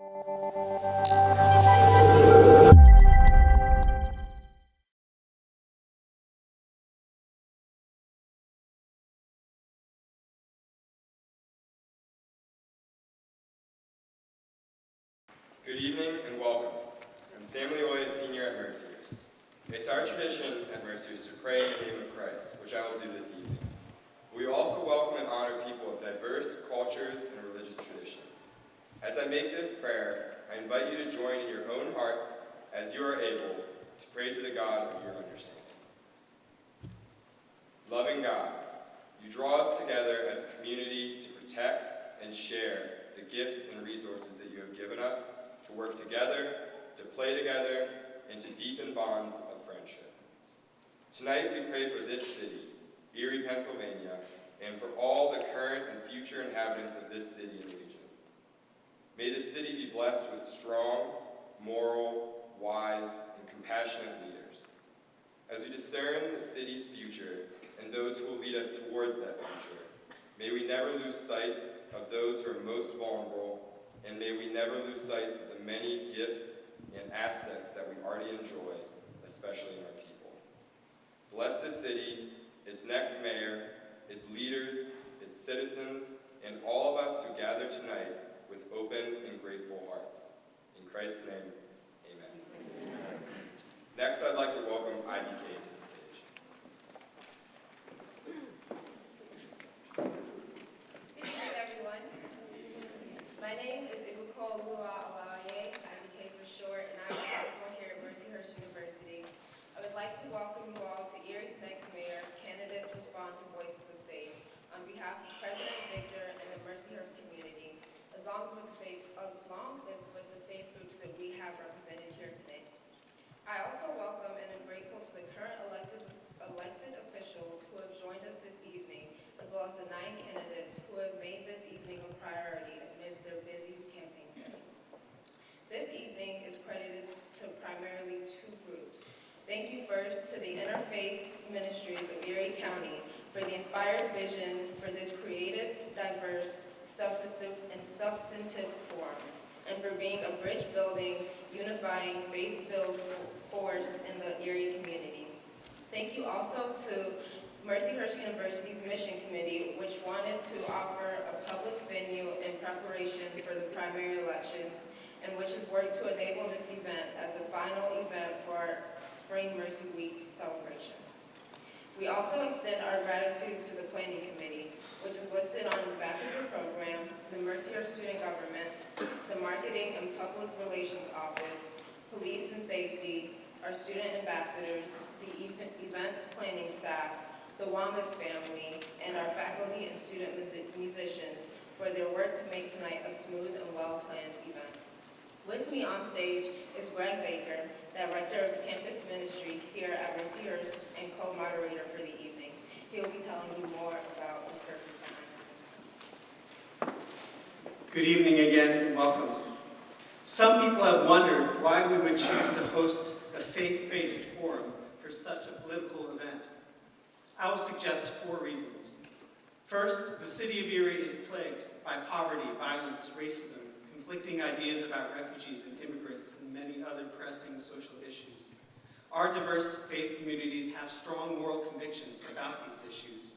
Good evening and welcome. I'm Stanley Oy, senior at Mercyhurst. It's our tradition at Mercyhurst to pray in the name of Christ, which I will do this evening. We also welcome and honor people of diverse cultures and religious traditions. As I make this prayer, I invite you to join in your own hearts as you are able to pray to the God of your understanding. Loving God, you draw us together as a community to protect and share the gifts and resources that you have given us, to work together, to play together, and to deepen bonds of friendship. Tonight we pray for this city, Erie, Pennsylvania, and for all the current and future inhabitants of this city and region. May the city be blessed with strong, moral, wise, and compassionate leaders. As we discern the city's future and those who will lead us towards that future, may we never lose sight of those who are most vulnerable, and may we never lose sight of the many gifts and assets that we already enjoy, especially in our people. Bless this city, its next mayor, its leaders, its citizens, and all of us who gather tonight with open and grateful hearts. In Christ's name, amen. Next, I'd like to welcome IBK to the stage. My name is Ibuko Lua Alaye, IBK for short, and I'm a sophomore here at Mercyhurst University. I would like to welcome you all to Erie's next mayor, candidates respond to Voices of Faith, on behalf of President Victor and the Mercyhurst community, as long as with the faith groups that we have represented here today. I also welcome and am grateful to the current elected officials who have joined us this evening, as well as the 9 candidates who have made this evening a priority amidst their busy campaign schedules. This evening is credited to primarily 2 groups. Thank you first to the Interfaith Ministries of Erie County for the inspired vision for this creative, diverse, substantive forum, and for being a bridge-building, unifying, faith-filled force in the Erie community. Thank you also to Mercyhurst University's Mission Committee, which wanted to offer a public venue in preparation for the primary elections, and which has worked to enable this event as the final event for our Spring Mercy Week celebration. We also extend our gratitude to the Planning Committee, which is listed on the back of your program, the Mercyhurst Student Government, the Marketing and Public Relations Office, Police and Safety, our student ambassadors, the events planning staff, the Wamas family, and our faculty and student musicians for their work to make tonight a smooth and well-planned event. With me on stage is Greg Baker, Director of Campus Ministry here at Mercyhurst and co-moderator for the evening. He'll be telling you more about the purpose behind this event. Good evening again and welcome. Some people have wondered why we would choose to host a faith-based forum for such a political event. I will suggest 4 reasons. First, the city of Erie is plagued by poverty, violence, racism, conflicting ideas about refugees and immigrants, and many other pressing social issues. Our diverse faith communities have strong moral convictions about these issues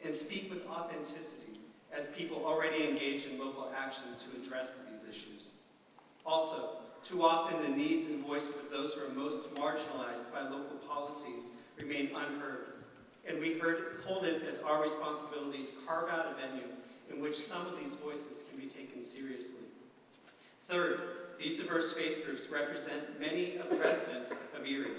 and speak with authenticity as people already engage in local actions to address these issues. Also, too often the needs and voices of those who are most marginalized by local policies remain unheard, and we hold it as our responsibility to carve out a venue in which some of these voices can be taken seriously. Third, these diverse faith groups represent many of the residents of Erie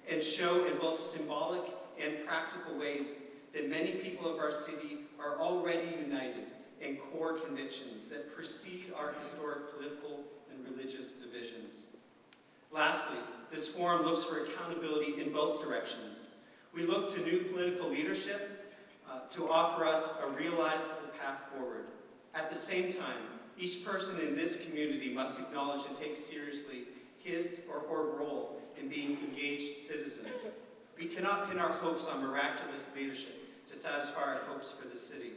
and show in both symbolic and practical ways that many people of our city are already united in core convictions that precede our historic political and religious divisions. Lastly, this forum looks for accountability in both directions. We look to new political leadership to offer us a realizable path forward. At the same time, each person in this community must acknowledge and take seriously his or her role in being engaged citizens. We cannot pin our hopes on miraculous leadership to satisfy our hopes for the city,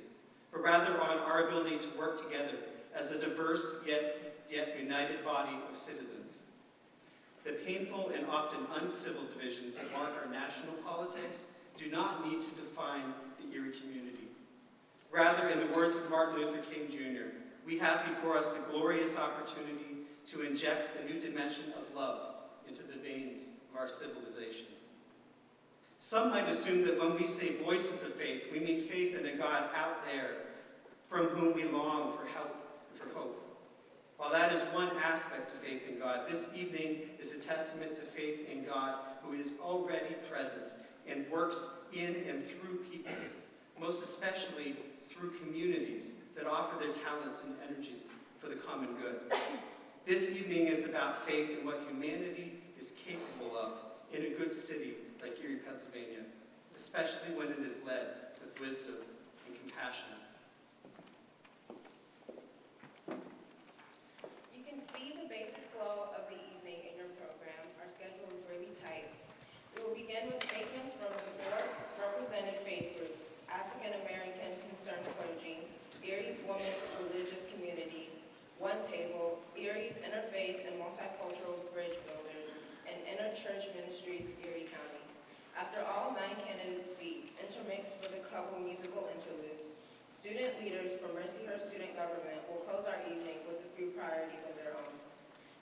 but rather on our ability to work together as a diverse yet yet united body of citizens. The painful and often uncivil divisions that mark our national politics do not need to define the Erie community. Rather, in the words of Martin Luther King Jr., we have before us the glorious opportunity to inject a new dimension of love into the veins of our civilization. Some might assume that when we say voices of faith, we mean faith in a God out there from whom we long for help and for hope. While that is one aspect of faith in God, this evening is a testament to faith in God who is already present and works in and through people, most especially through communities that offer their talents and energies for the common good. This evening is about faith in what humanity is capable of in a good city like Erie, Pennsylvania, especially when it is led with wisdom and compassion. You can see the basic flow of the evening in your program. Our schedule is really tight. We will begin with statements from the four represented faith groups: African American Concerned Clergy, Erie's Women's Religious Communities, One Table, Erie's Interfaith and Multicultural Bridge Builders, and Interchurch Ministries of Erie County. After all 9 candidates speak, intermixed with a couple musical interludes, student leaders from Mercyhurst Student Government will close our evening with a few priorities of their own.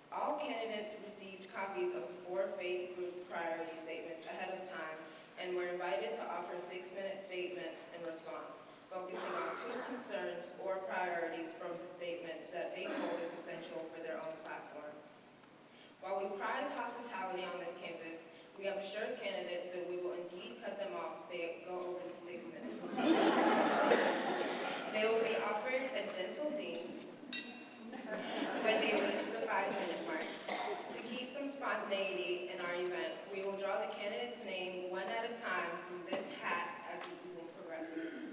All candidates received copies of the 4 faith group priority statements ahead of time and were invited to offer 6-minute statements in response, focusing on 2 concerns or priorities from the statements that they hold as essential for their own platform. While we prize hospitality on this campus, we have assured candidates that we will indeed cut them off if they go over the 6 minutes. They will be offered a gentle ding when they reach the 5-minute mark. To keep some spontaneity in our event, we will draw the candidate's name one at a time from this hat as the evening progresses.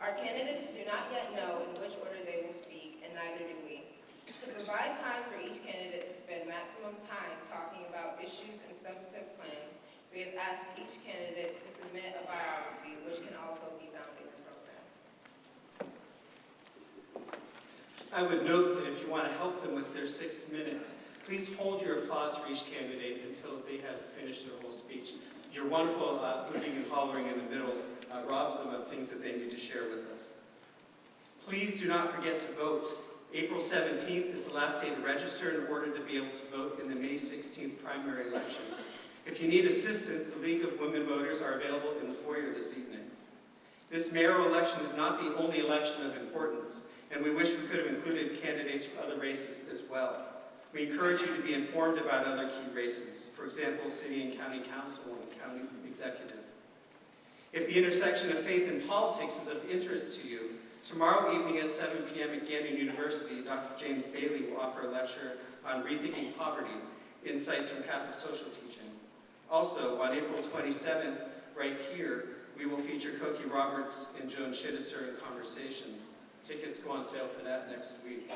Our candidates do not yet know in which order they will speak, and neither do we. To provide time for each candidate to spend maximum time talking about issues and substantive plans, we have asked each candidate to submit a biography, which can also be found in the program. I would note that if you want to help them with their 6 minutes, please hold your applause for each candidate until they have finished their whole speech. Your wonderful hooting and hollering in the middle robs them of things that they need to share with us. Please do not forget to vote. April 17th is the last day to register in order to be able to vote in the May 16th primary election. If you need assistance, the League of Women Voters are available in the foyer this evening. This mayoral election is not the only election of importance, and we wish we could have included candidates for other races as well. We encourage you to be informed about other key races, for example, city and county council and county executive. If the intersection of faith and politics is of interest to you, tomorrow evening at 7 p.m. at Gannon University, Dr. James Bailey will offer a lecture on rethinking poverty, insights from Catholic social teaching. Also, on April 27th, right here, we will feature Cokie Roberts and Joan Chittister in conversation. Tickets go on sale for that next week.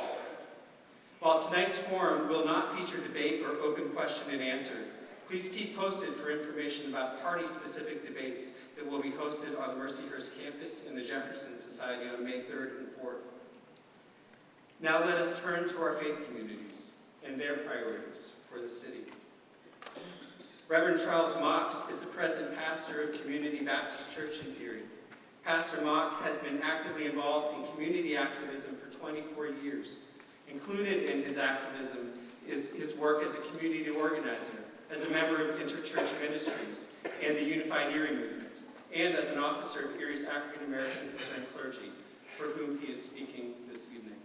While tonight's forum will not feature debate or open question and answer, please keep posted for information about party-specific debates that will be hosted on the Mercyhurst campus in the Jefferson Society on May 3rd and 4th. Now let us turn to our faith communities and their priorities for the city. Reverend Charles Mox is the present pastor of Community Baptist Church in Erie. Pastor Mock has been actively involved in community activism for 24 years. Included in his activism is his work as a community organizer, as a member of Interchurch Ministries and the Unified Erie Movement, and as an officer of Erie's African American Concerned Clergy, for whom he is speaking this evening.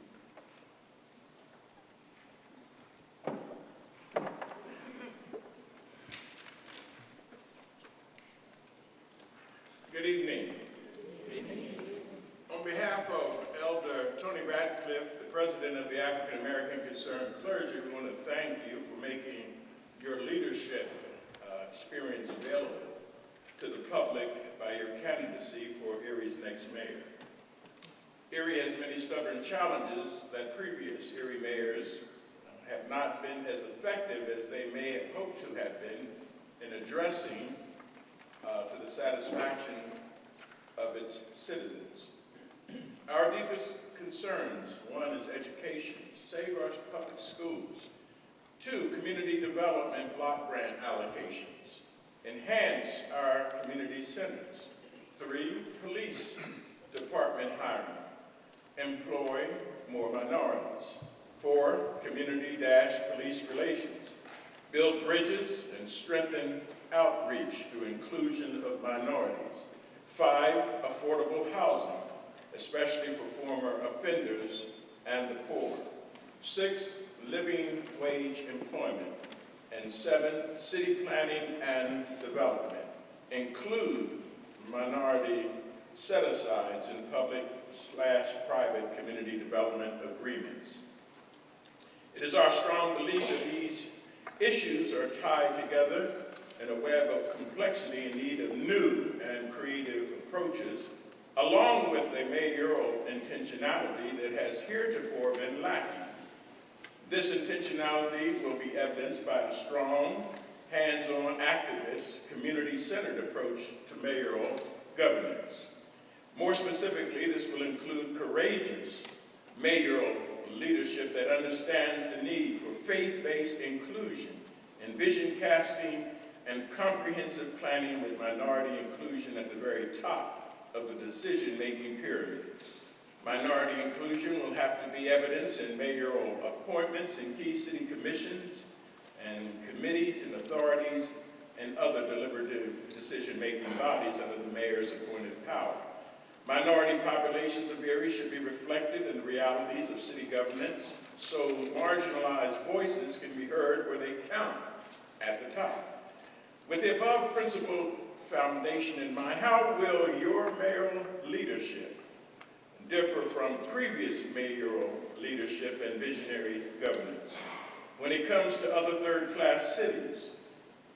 Good evening. On behalf of Elder Tony Radcliffe, the President of the African American Concerned Clergy, we want to thank you for making your leadership experience available to the public by your candidacy for Erie's next mayor. Erie has many stubborn challenges that previous Erie mayors have not been as effective as they may have hoped to have been in addressing to the satisfaction of its citizens. Our deepest concerns, one is education, to save our public schools. 2, community development block grant allocations. Enhance our community centers. 3, police department hiring. Employ more minorities. 4, community-police relations. Build bridges and strengthen outreach through inclusion of minorities. 5, affordable housing, especially for former offenders and the poor. 6, living wage employment. And 7, city planning and development. Include minority set-asides in public/private community development agreements. It is our strong belief that these issues are tied together in a web of complexity in need of new and creative approaches, along with a mayoral intentionality that has heretofore been lacking. This intentionality will be evidenced by a strong, hands-on activist, community-centered approach to mayoral governance. More specifically, this will include courageous mayoral leadership that understands the need for faith-based inclusion and vision casting and comprehensive planning with minority inclusion at the very top of the decision-making pyramid. Minority inclusion will have to be evidenced in mayoral appointments in key city commissions and committees and authorities and other deliberative decision-making bodies under the mayor's appointed power. Minority populations of Erie should be reflected in the realities of city governance so marginalized voices can be heard where they count at the top. With the above principle foundation in mind, how will your mayoral leadership differ from previous mayoral leadership and visionary governance? When it comes to other third-class cities,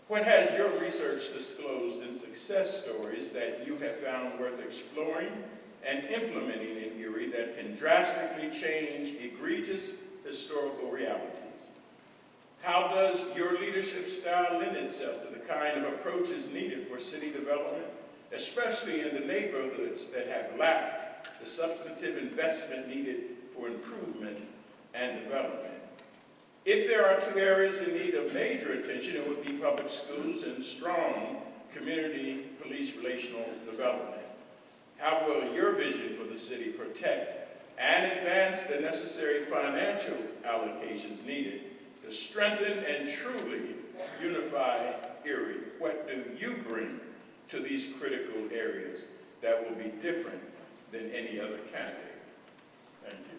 what has your research disclosed in success stories that you have found worth exploring and implementing in Erie that can drastically change egregious historical realities? How does your leadership style lend itself to the kind of approaches needed for city development, especially in the neighborhoods that have lacked the substantive investment needed for improvement and development? If there are 2 areas in need of major attention, it would be public schools and strong community police relational development. How will your vision for the city protect and advance the necessary financial allocations needed to strengthen and truly unify Erie? What do you bring to these critical areas that will be different than any other candidate? Thank you.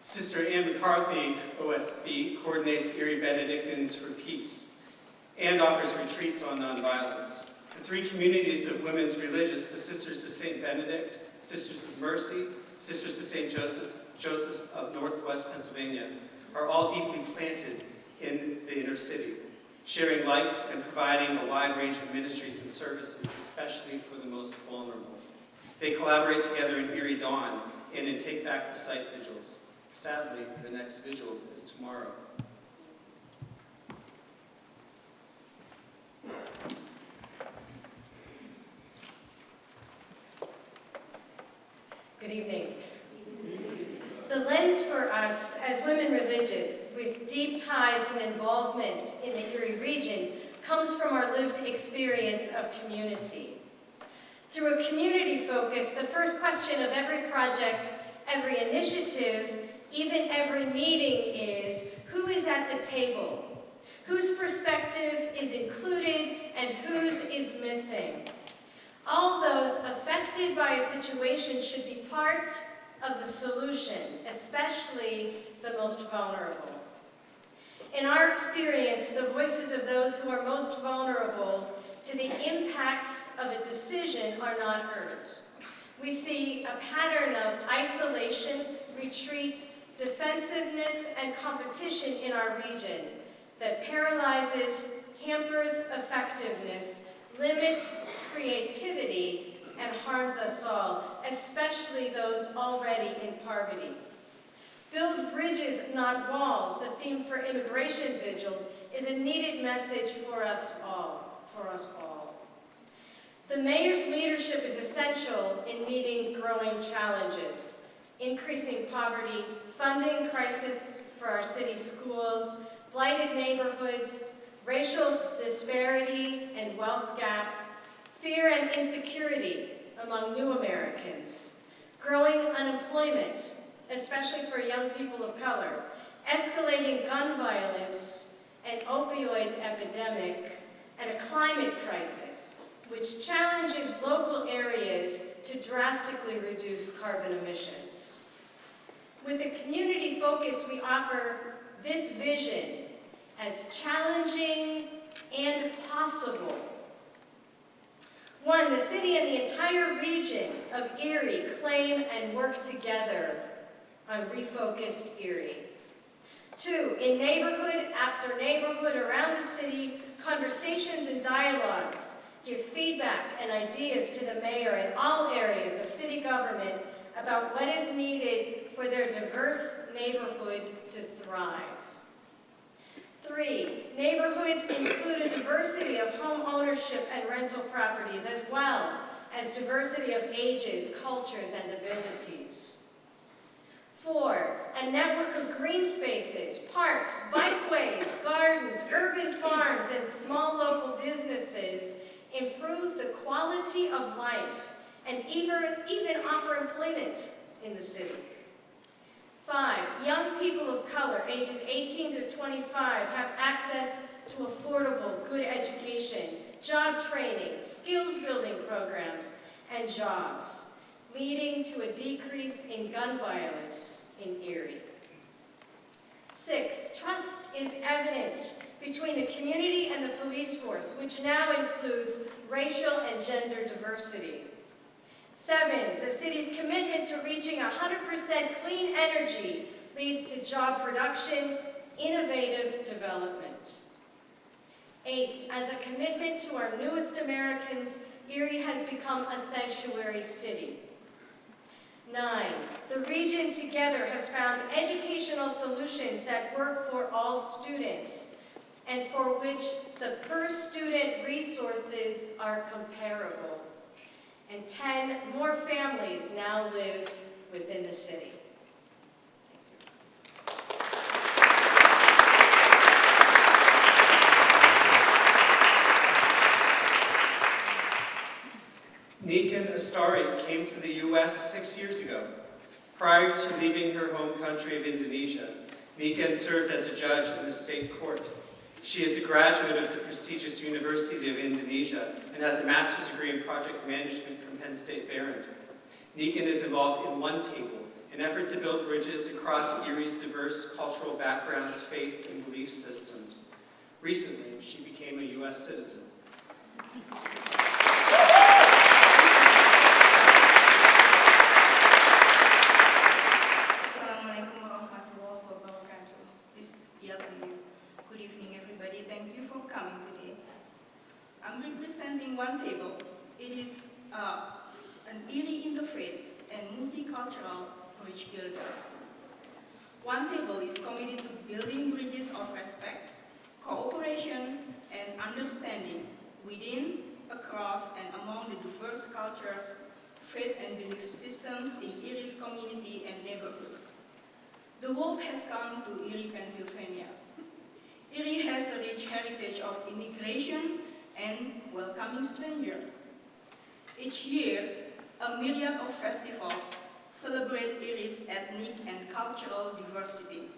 Sister Ann McCarthy, OSB, coordinates Erie Benedictines for Peace and offers retreats on nonviolence. The 3 communities of women's religious, the Sisters of St. Benedict, Sisters of Mercy, Sisters of St. Joseph of Northwest Pennsylvania, are all deeply planted in the inner city, sharing life and providing a wide range of ministries and services, especially for the most vulnerable. They collaborate together in Erie Dawn and in Take Back the Site vigils. Sadly, the next vigil is tomorrow. Good evening. The lens for us as women religious with deep ties and involvements in the Erie region comes from our lived experience of community. Through a community focus, the first question of every project, every initiative, even every meeting is, who is at the table? Whose perspective is included and whose is missing? All those affected by a situation should be part of the solution, especially the most vulnerable. In our experience, the voices of those who are most vulnerable to the impacts of a decision are not heard. We see a pattern of isolation, retreat, defensiveness, and competition in our region that paralyzes, hampers effectiveness, limits creativity, and harms us all, especially those already in poverty. Build bridges, not walls, the theme for immigration vigils, is a needed message for us all. The mayor's leadership is essential in meeting growing challenges, increasing poverty, funding crisis for our city schools, blighted neighborhoods, racial disparity and wealth gap, fear and insecurity among new Americans, growing unemployment, especially for young people of color, escalating gun violence, an opioid epidemic, and a climate crisis, which challenges local areas to drastically reduce carbon emissions. With a community focus, we offer this vision as challenging and possible. 1, the city and the entire region of Erie claim and work together on refocused Erie. 2, in neighborhood after neighborhood around the city, conversations and dialogues give feedback and ideas to the mayor and all areas of city government about what is needed for their diverse neighborhood to thrive. 3, neighborhoods include a diversity of home ownership and rental properties, as well as diversity of ages, cultures, and abilities. 4, a network of green spaces, parks, bikeways, gardens, urban farms, and small local businesses improve the quality of life and even offer employment in the city. 5, young people of color, ages 18 to 25, have access to affordable, good education, job training, skills building programs, and jobs, leading to a decrease in gun violence in Erie. 6, trust is evident between the community and the police force, which now includes racial and gender diversity. 7, the city's commitment to reaching 100% clean energy leads to job production, innovative development. 8, as a commitment to our newest Americans, Erie has become a sanctuary city. 9, the region together has found educational solutions that work for all students and for which the per-student resources are comparable. And 10, more families now live within the city. Nikan Astari came to the U.S. 6 years ago. Prior to leaving her home country of Indonesia, Nikan served as a judge in the state court. She is a graduate of the prestigious University of Indonesia and has a master's degree in project management from Penn State Barron. Nikan is involved in One Table, an effort to build bridges across Erie's diverse cultural backgrounds, faith, and belief systems. Recently, she became a U.S. citizen. Assalamualaikum warahmatullahi wabarakatuh. Peace be upon you. Good evening, everybody. Thank you for coming today. I'm representing One Table. It is an Erie interfaith and multicultural bridge builders. One Table is committed to building bridges of respect, cooperation, and understanding within, across, and among the diverse cultures, faith, and belief systems in Erie's community and neighborhoods. The world has come to Erie, Pennsylvania. Erie has a rich heritage of immigration and welcoming strangers. Each year, a myriad of festivals celebrate Erie's ethnic and cultural diversity.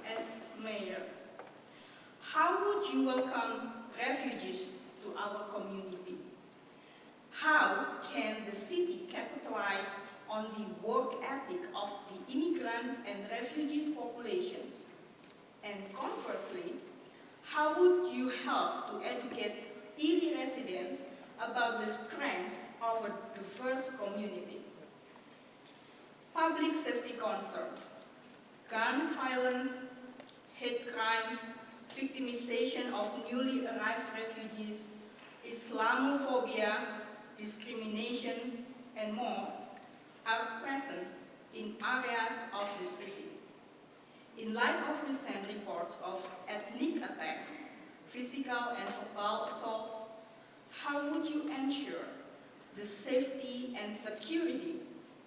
As mayor, how would you welcome refugees to our community? How can the city capitalize on the work ethic of the immigrant and refugees populations? And conversely, how would you help to educate Erie residents about the strength of a diverse community? Public safety concerns, gun violence, hate crimes, victimization of newly arrived refugees, Islamophobia, discrimination, and more are present in areas of the city. In light of recent reports of ethnic attacks, physical and verbal assaults, how would you ensure the safety and security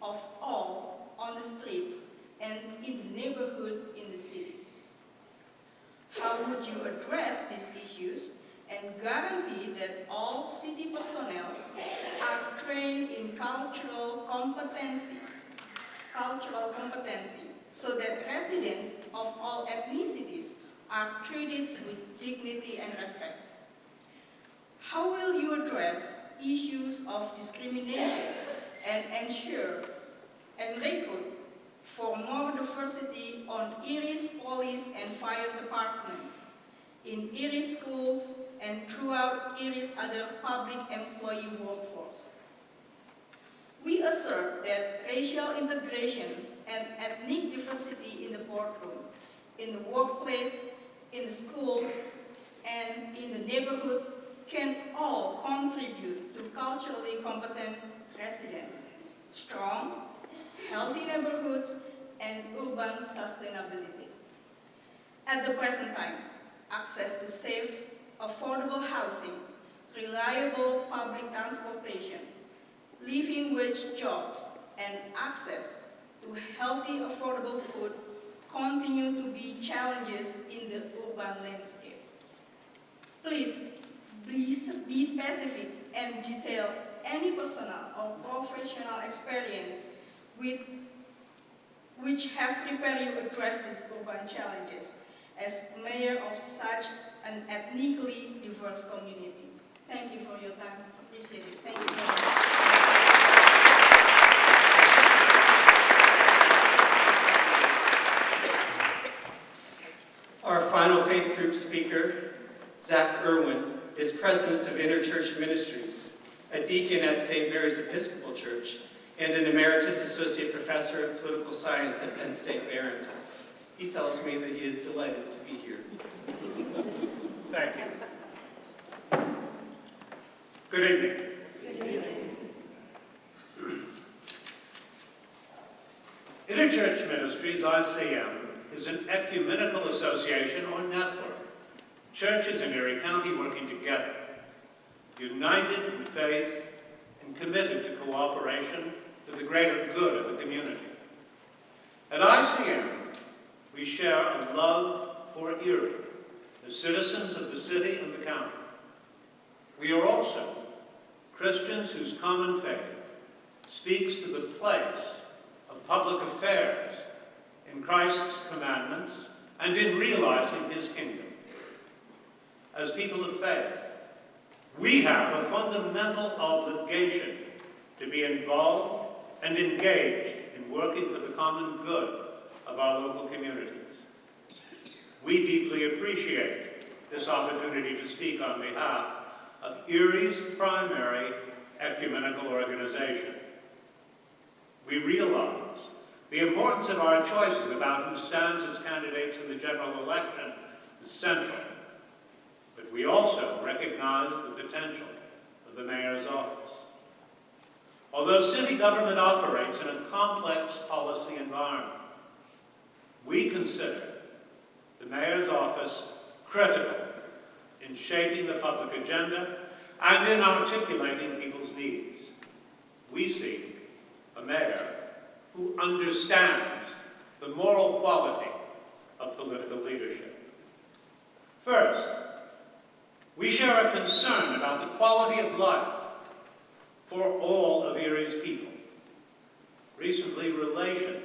of all on the streets and in the neighborhood in the city? How would you address these issues and guarantee that all city personnel are trained in cultural competency so that residents of all ethnicities are treated with dignity and respect? How will you address issues of discrimination and ensure and recruit for more diversity on Erie's police and fire departments, in Erie schools, and throughout Erie's other public employee workforce? We assert that racial integration and ethnic diversity in the boardroom, in the workplace, in the schools, and in the neighborhoods can all contribute to culturally competent residents, strong, healthy neighborhoods, and urban sustainability. At the present time, access to safe, affordable housing, reliable public transportation, living wage jobs, and access to healthy, affordable food continue to be challenges in the urban landscape. Please be specific and detail any personal or professional experience which have prepared you to address these urban challenges as mayor of such an ethnically diverse community. Thank you for your time. Appreciate it. Thank you very much. Our final faith group speaker, Zach Irwin, is president of Interchurch Ministries, a deacon at St. Mary's Episcopal Church, and an emeritus associate professor of political science at Penn State Barrington. He tells me that he is delighted to be here. Thank you. Good evening. Good evening. Interchurch Ministries, ICM, is an ecumenical association or network. Churches in Erie County working together, united in faith and committed to cooperation for the greater good of the community. At ICM, we share a love for Erie, the citizens of the city and the county. We are also Christians whose common faith speaks to the place of public affairs in Christ's commandments and in realizing his kingdom. As people of faith, we have a fundamental obligation to be involved and engaged in working for the common good of our local communities. We deeply appreciate this opportunity to speak on behalf of Erie's primary ecumenical organization. We realize the importance of our choices about who stands as candidates in the general election is central. But we also recognize the potential of the mayor's office. Although city government operates in a complex policy environment, we consider the mayor's office critical in shaping the public agenda and in articulating people's needs. We seek a mayor who understands the moral quality of political leadership. First, we share a concern about the quality of life for all of Erie's people. Recently, relations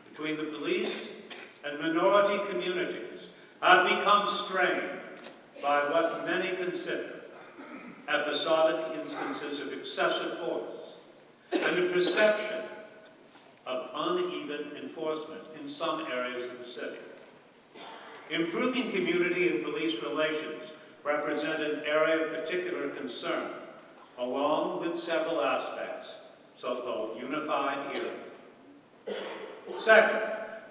between the police and minority communities have become strained by what many consider episodic instances of excessive force and a perception of uneven enforcement in some areas of the city. Improving community and police relations represent an area of particular concern, along with several aspects, so-called unified Erie. Second,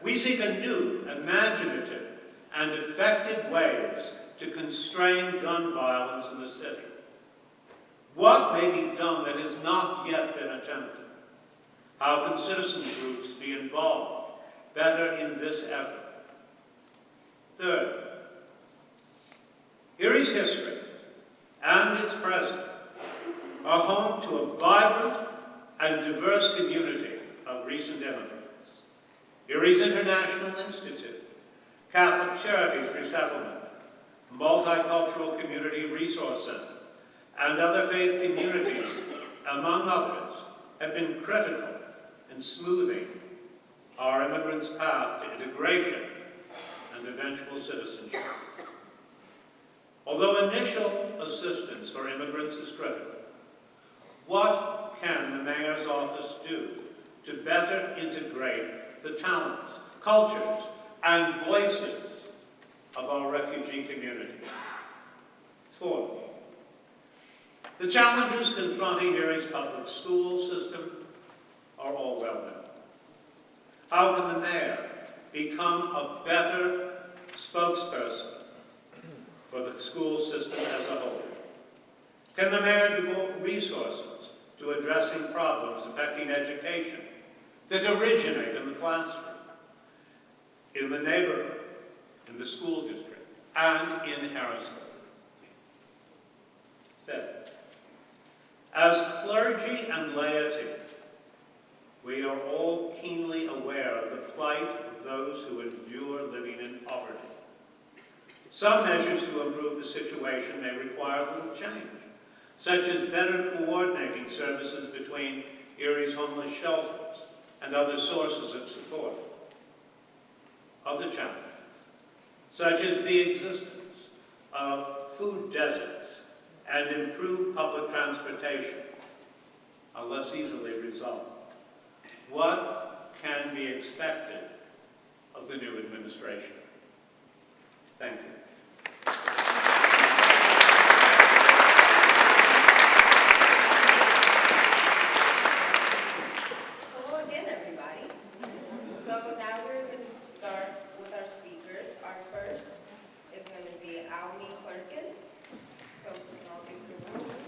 we seek a new, imaginative, and effective ways to constrain gun violence in the city. What may be done that has not yet been attempted? How can citizen groups be involved better in this effort? Third, Erie's history and its present are home to a vibrant and diverse community of recent immigrants. Erie's International Institute, Catholic Charities Resettlement, Multicultural Community Resource Center, and other faith communities, among others, have been critical in smoothing our immigrants' path to integration and eventual citizenship. Although initial assistance for immigrants is critical, what can the Mayor's office do to better integrate the talents, cultures, and voices of our refugee community? Fourth, the challenges confronting Erie's public school system are all well known. How can the Mayor become a better spokesperson for the school system as a whole? Can the Mayor devote resources to addressing problems affecting education that originate in the classroom, in the neighborhood, in the school district, and in Harrisburg? Fifth, as clergy and laity, we are all keenly aware of the plight of those who endure living in poverty. Some measures to improve the situation may require little change, such as better coordinating services between Erie's homeless shelters and other sources of support. Other challenges, such as the existence of food deserts and improved public transportation, are less easily resolved. What can be expected of the new administration? Thank you. Hello again, everybody. So now we're going to start with our speakers. Our first is going to be Almi Clerkin. So we can all give her a round.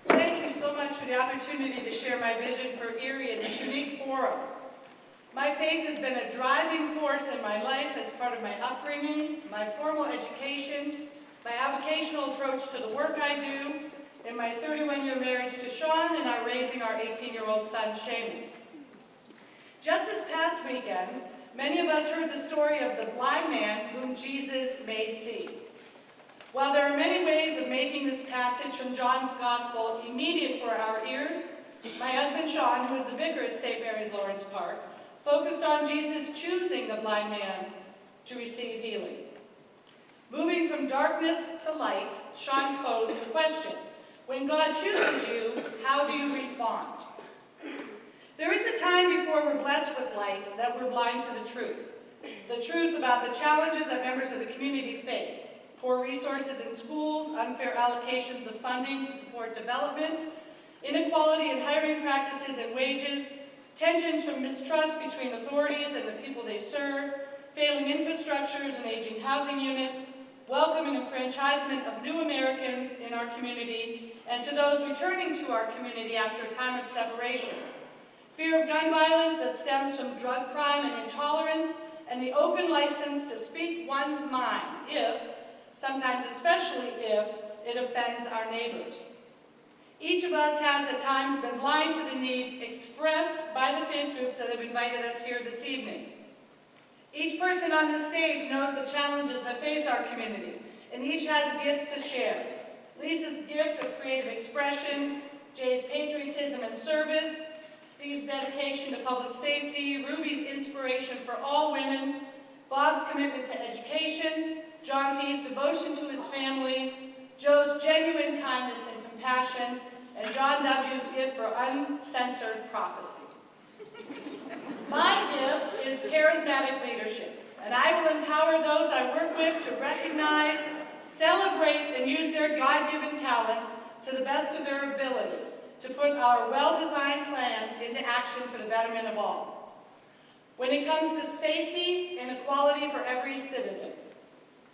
Thank you so much for the opportunity to share my vision for Erie in this unique forum. My faith has been a driving force in my life as part of my upbringing, my formal education, my avocational approach to the work I do, in my 31-year marriage to Sean, and our raising our 18-year-old son, Seamus. Just this past weekend, many of us heard the story of the blind man whom Jesus made see. While there are many ways of making this passage from John's Gospel immediate for our ears, my husband Sean, who is a vicar at St. Mary's Lawrence Park, focused on Jesus choosing the blind man to receive healing. Moving from darkness to light, Sean posed the question, when God chooses you, how do you respond? There is a time before we're blessed with light that we're blind to the truth about the challenges that members of the community face. Poor resources in schools, unfair allocations of funding to support development, inequality in hiring practices and wages, tensions from mistrust between authorities and the people they serve, failing infrastructures and aging housing units, welcome and enfranchisement of new Americans in our community, and to those returning to our community after a time of separation. Fear of gun violence that stems from drug crime and intolerance, and the open license to speak one's mind if, sometimes especially if, it offends our neighbors. Each of us has at times been blind to the needs expressed by the faith groups that have invited us here this evening. Each person on this stage knows the challenges that face our community, and each has gifts to share. Lisa's gift of creative expression, Jay's patriotism and service, Steve's dedication to public safety, Ruby's inspiration for all women, Bob's commitment to education, John P.'s devotion to his family, Joe's genuine kindness and compassion, and John W.'s gift for uncensored prophecy. My gift is charismatic leadership, and I will empower those I work with to recognize, celebrate, and use their God-given talents to the best of their ability to put our well-designed plans into action for the betterment of all. When it comes to safety and equality for every citizen,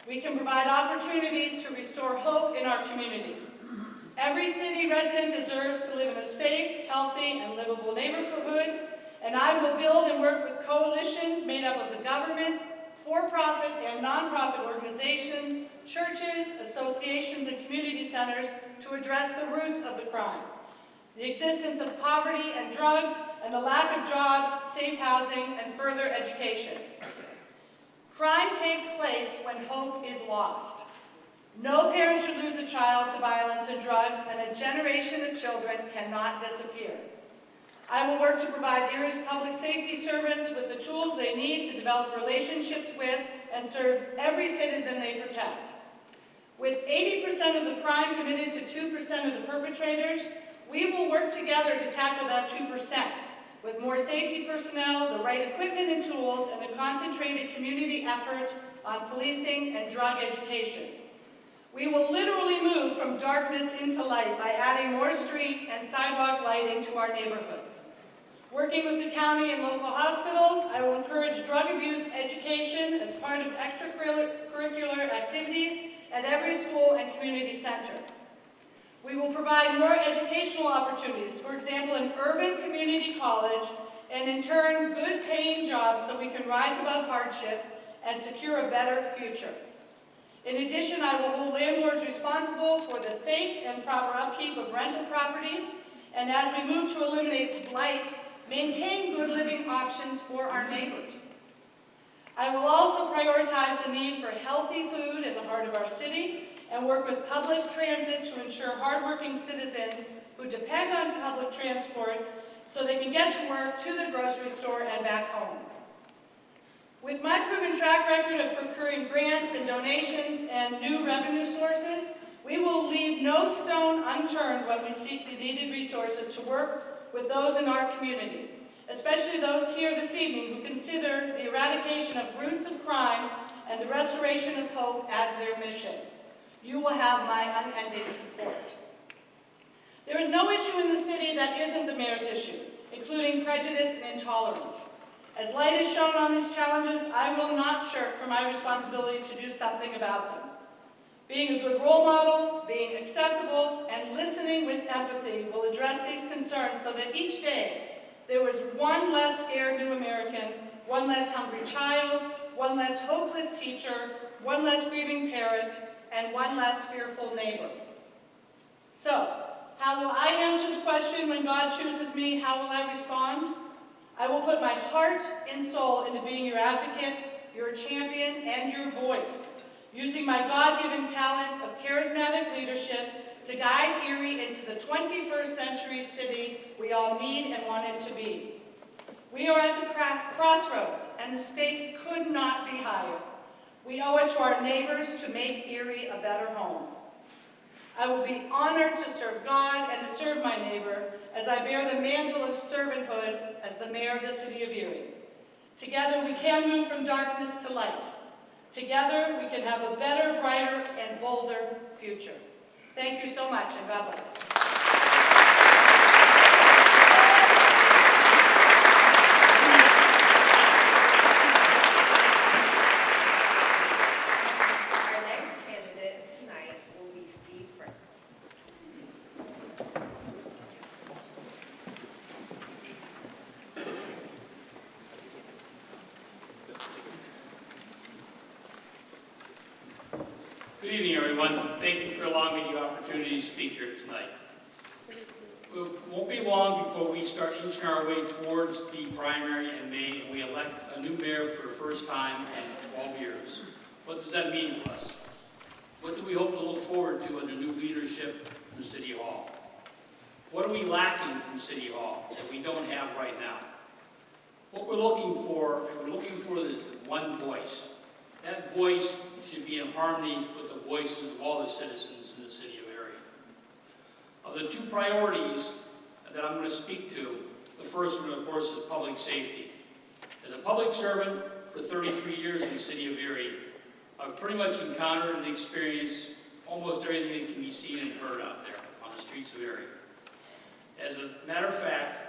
we can provide opportunities to restore hope in our community. Every city resident deserves to live in a safe, healthy, and livable neighborhood, and I will build and work with coalitions made up of the government, for-profit and nonprofit organizations, churches, associations, and community centers to address the roots of the crime. The existence of poverty and drugs, and the lack of jobs, safe housing, and further education. Crime takes place when hope is lost. No parent should lose a child to violence and drugs, and a generation of children cannot disappear. I will work to provide Erie's public safety servants with the tools they need to develop relationships with and serve every citizen they protect. With 80% of the crime committed to 2% of the perpetrators, we will work together to tackle that 2%, with more safety personnel, the right equipment and tools, and a concentrated community effort on policing and drug education. We will literally move from darkness into light by adding more street and sidewalk lighting to our neighborhoods. Working with the county and local hospitals, I will encourage drug abuse education as part of extracurricular activities at every school and community center. We will provide more educational opportunities, for example, an urban community college, and in turn, good paying jobs so we can rise above hardship and secure a better future. In addition, I will hold landlords responsible for the safe and proper upkeep of rental properties, and as we move to eliminate blight, maintain good living options for our neighbors. I will also prioritize the need for healthy food in the heart of our city and work with public transit to ensure hardworking citizens who depend on public transport so they can get to work, to the grocery store, and back home. With my proven track record of procuring grants and donations and new revenue sources, we will leave no stone unturned when we seek the needed resources to work with those in our community, especially those here this evening who consider the eradication of roots of crime and the restoration of hope as their mission. You will have my unending support. There is no issue in the city that isn't the mayor's issue, including prejudice and intolerance. As light is shown on these challenges, I will not shirk from my responsibility to do something about them. Being a good role model, being accessible, and listening with empathy will address these concerns so that each day there is one less scared new American, one less hungry child, one less hopeless teacher, one less grieving parent, and one less fearful neighbor. So, how will I answer the question when God chooses me? How will I respond? I will put my heart and soul into being your advocate, your champion, and your voice, using my God-given talent of charismatic leadership to guide Erie into the 21st century city we all need and want it to be. We are at the crossroads, and the stakes could not be higher. We owe it to our neighbors to make Erie a better home. I will be honored to serve God and to serve my neighbor as I bear the mantle of servanthood as the mayor of the city of Erie. Together we can move from darkness to light. Together we can have a better, brighter, and bolder future. Thank you so much, and God bless. Good evening, everyone. Thank you for allowing me the opportunity to speak here tonight. It won't be long before we start inching our way towards the primary in May, and we elect a new mayor for the first time in 12 years. What does that mean to us? What do we hope to look forward to in the new leadership from City Hall? What are we lacking from City Hall that we don't have right now? What we're looking for is one voice. That voice should be in harmony with the voices of all the citizens in the city of Erie. Of the two priorities that I'm going to speak to, the first one, of course, is public safety. As a public servant for 33 years in the city of Erie, I've pretty much encountered and experienced almost everything that can be seen and heard out there on the streets of Erie. As a matter of fact,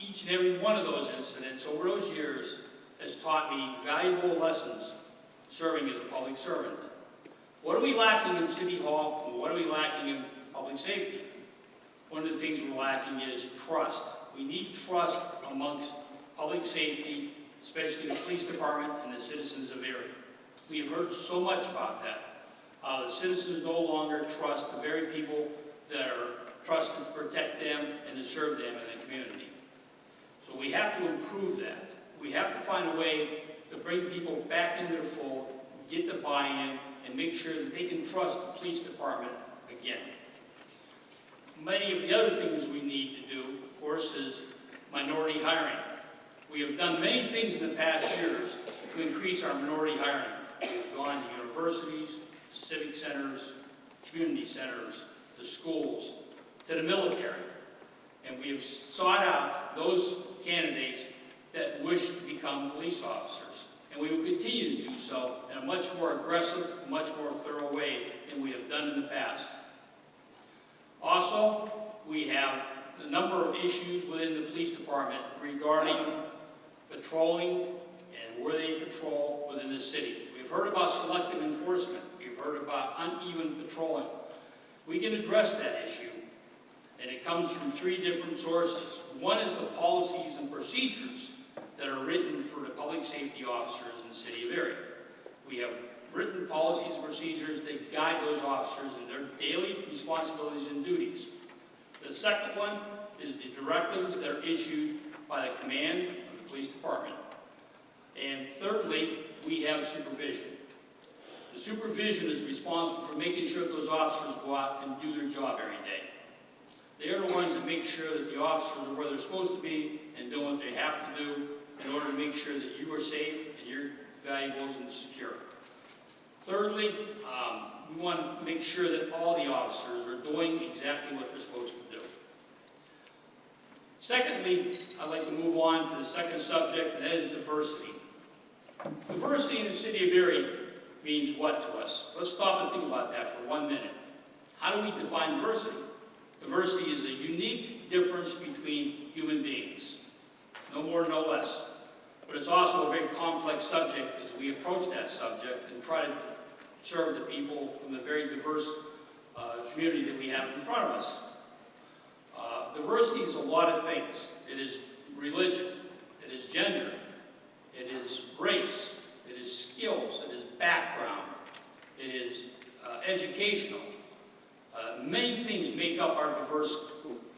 each and every one of those incidents over those years has taught me valuable lessons serving as a public servant. What are we lacking in City Hall, and what are we lacking in public safety. One of the things we're lacking is trust. We need trust amongst public safety, especially the police department and the citizens of Erie. We have heard so much about that. The citizens no longer trust the very people that are trusted to protect them and to serve them in the community. So we have to improve that. We have to find a way to bring people back into the fold, get the buy-in, and make sure that they can trust the police department again. Many of the other things we need to do, of course, is minority hiring. We have done many things in the past years to increase our minority hiring. We've gone to universities, to civic centers, community centers, to schools, to the military. And we have sought out those candidates that wish to become police officers. And we will continue to do so in a much more aggressive, much more thorough way than we have done in the past. Also, we have a number of issues within the police department regarding patrolling and where they patrol within the city. We've heard about selective enforcement. We've heard about uneven patrolling. We can address that issue, and it comes from three different sources. One is the policies and procedures that are written for the public safety officers in the city of Erie. We have written policies and procedures that guide those officers in their daily responsibilities and duties. The second one is the directives that are issued by the command of the police department. And thirdly, we have supervision. The supervision is responsible for making sure those officers go out and do their job every day. They are the ones that make sure that the officers are where they're supposed to be and doing what they have to do in order to make sure that you are safe and your valuables and secure. Thirdly, we want to make sure that all the officers are doing exactly what they're supposed to do. Secondly, I'd like to move on to the second subject, and that is diversity. Diversity in the city of Erie means what to us? Let's stop and think about that for 1 minute. How do we define diversity? Diversity is a unique difference between human beings. No more, no less. But it's also a very complex subject as we approach that subject and try to serve the people from the very diverse community that we have in front of us. Diversity is a lot of things. It is religion, it is gender, it is race, it is skills, it is background, it is educational. Many things make up our diverse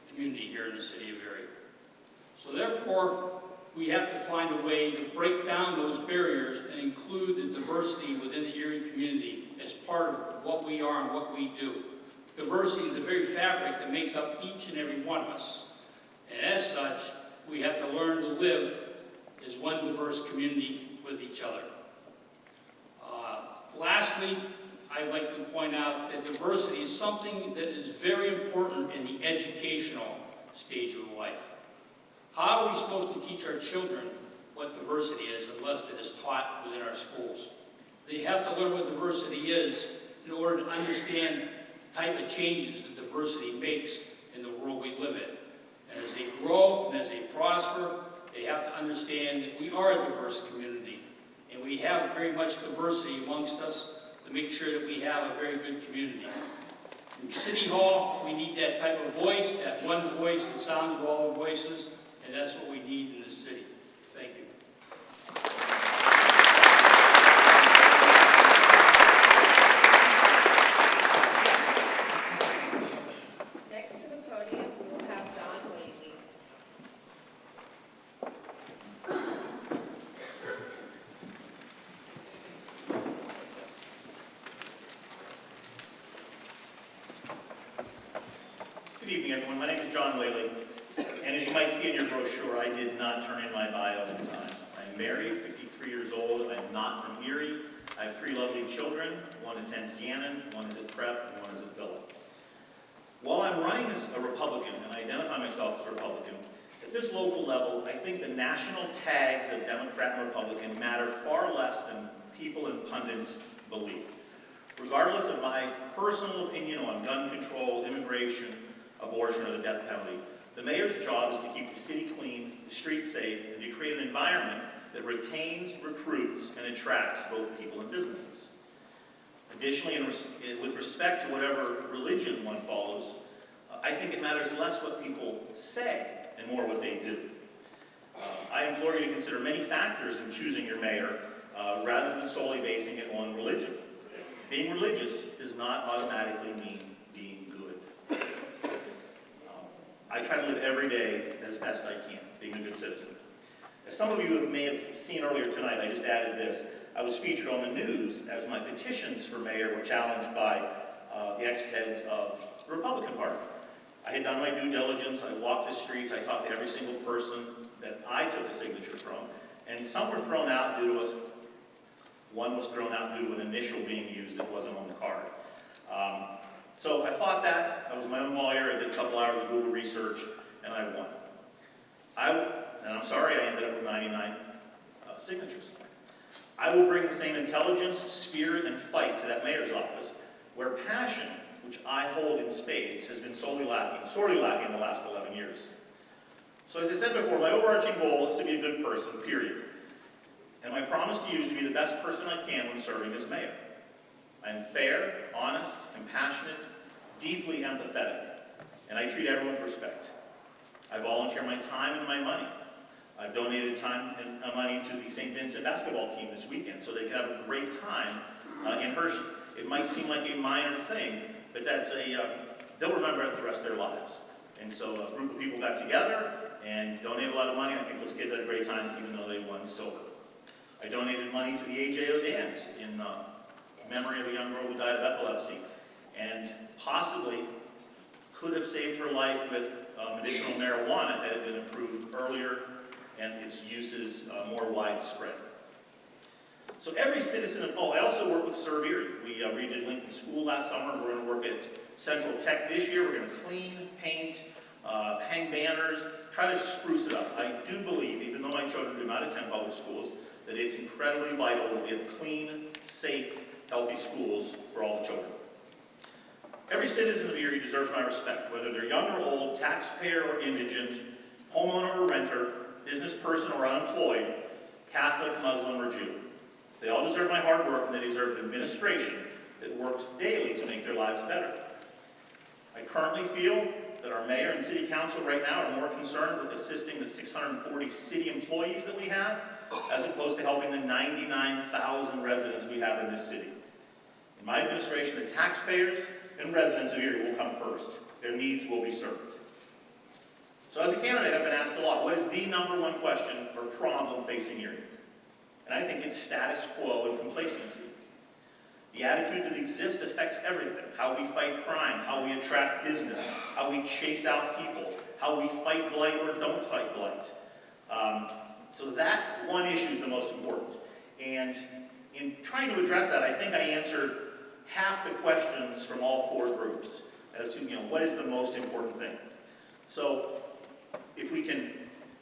community here in the city of Erie. So therefore, we have to find a way to break down those barriers and include the diversity within the Erie community as part of what we are and what we do. Diversity is the very fabric that makes up each and every one of us. And as such, we have to learn to live as one diverse community with each other. Lastly, I'd like to point out that diversity is something that is very important in the educational stage of life. How are we supposed to teach our children what diversity is unless it is taught within our schools? They have to learn what diversity is in order to understand the type of changes that diversity makes in the world we live in. And as they grow and as they prosper, they have to understand that we are a diverse community. And we have very much diversity amongst us to make sure that we have a very good community. From City Hall, we need that type of voice, that one voice that sounds with all the voices, and that's what we need in this city. Thank you. Next to the podium, we will have John Whaley. Good evening, everyone. My name is John Whaley, and as you might see in your brochure, I did not turn in my bio in time. I'm married, 53 years old. I'm not from Erie. I have 3 lovely children. One attends Gannon, one is at Prep, and one is at Villa. While I'm running as a Republican, and I identify myself as a Republican, at this local level, I think the national tags of Democrat and Republican matter far less than people and pundits believe. Regardless of my personal opinion on gun control, immigration, abortion, or the death penalty, the mayor's job is to keep the city clean, the streets safe, and to create an environment that retains, recruits, and attracts both people and businesses. Additionally, with respect to whatever religion one follows, I think it matters less what people say and more what they do. I implore you to consider many factors in choosing your mayor rather than solely basing it on religion. Being religious does not automatically mean being good. I try to live every day as best I can, being a good citizen. As some of you may have seen earlier tonight, I just added this. I was featured on the news as my petitions for mayor were challenged by the ex-heads of the Republican Party. I had done my due diligence. I walked the streets. I talked to every single person that I took a signature from, and some were thrown out due to one was thrown out due to an initial being used that wasn't on the card. So I fought that. I was my own lawyer. I did a couple hours of Google research, and I won. And I'm sorry I ended up with 99 signatures. I will bring the same intelligence, spirit, and fight to that mayor's office, where passion, which I hold in spades, has been sorely lacking in the last 11 years. So as I said before, my overarching goal is to be a good person, period. And my promise to you is to be the best person I can when serving as mayor. I am fair, honest, compassionate, deeply empathetic, and I treat everyone with respect. I volunteer my time and my money. I've donated time and money to the St. Vincent basketball team this weekend so they can have a great time in Hershey. It might seem like a minor thing, but that's they'll remember it the rest of their lives. And so a group of people got together and donated a lot of money. I think those kids had a great time even though they won silver. I donated money to the AJO dance in memory of a young girl who died of epilepsy and possibly could have saved her life with medicinal marijuana had it been approved earlier and its uses more widespread. So every citizen of, I also work with Serve Erie. We redid Lincoln School last summer. We're going to work at Central Tech this year. We're going to clean, paint, hang banners, try to spruce it up. I do believe, even though my children do not attend public schools, that it's incredibly vital that we have clean, safe, healthy schools for all the children. Every citizen of Erie deserves my respect, whether they're young or old, taxpayer or indigent, homeowner or renter, business person or unemployed, Catholic, Muslim, or Jew. They all deserve my hard work, and they deserve an administration that works daily to make their lives better. I currently feel that our mayor and city council right now are more concerned with assisting the 640 city employees that we have, as opposed to helping the 99,000 residents we have in this city. In my administration, the taxpayers and residents of Erie will come first. Their needs will be served. So as a candidate, I've been asked a lot, what is the number one question or problem facing Erie? And I think it's status quo and complacency. The attitude that exists affects everything. How we fight crime, how we attract business, how we chase out people, how we fight blight or don't fight blight. So that one issue is the most important. And in trying to address that, I think I answered half the questions from all four groups as to, what is the most important thing. So if we can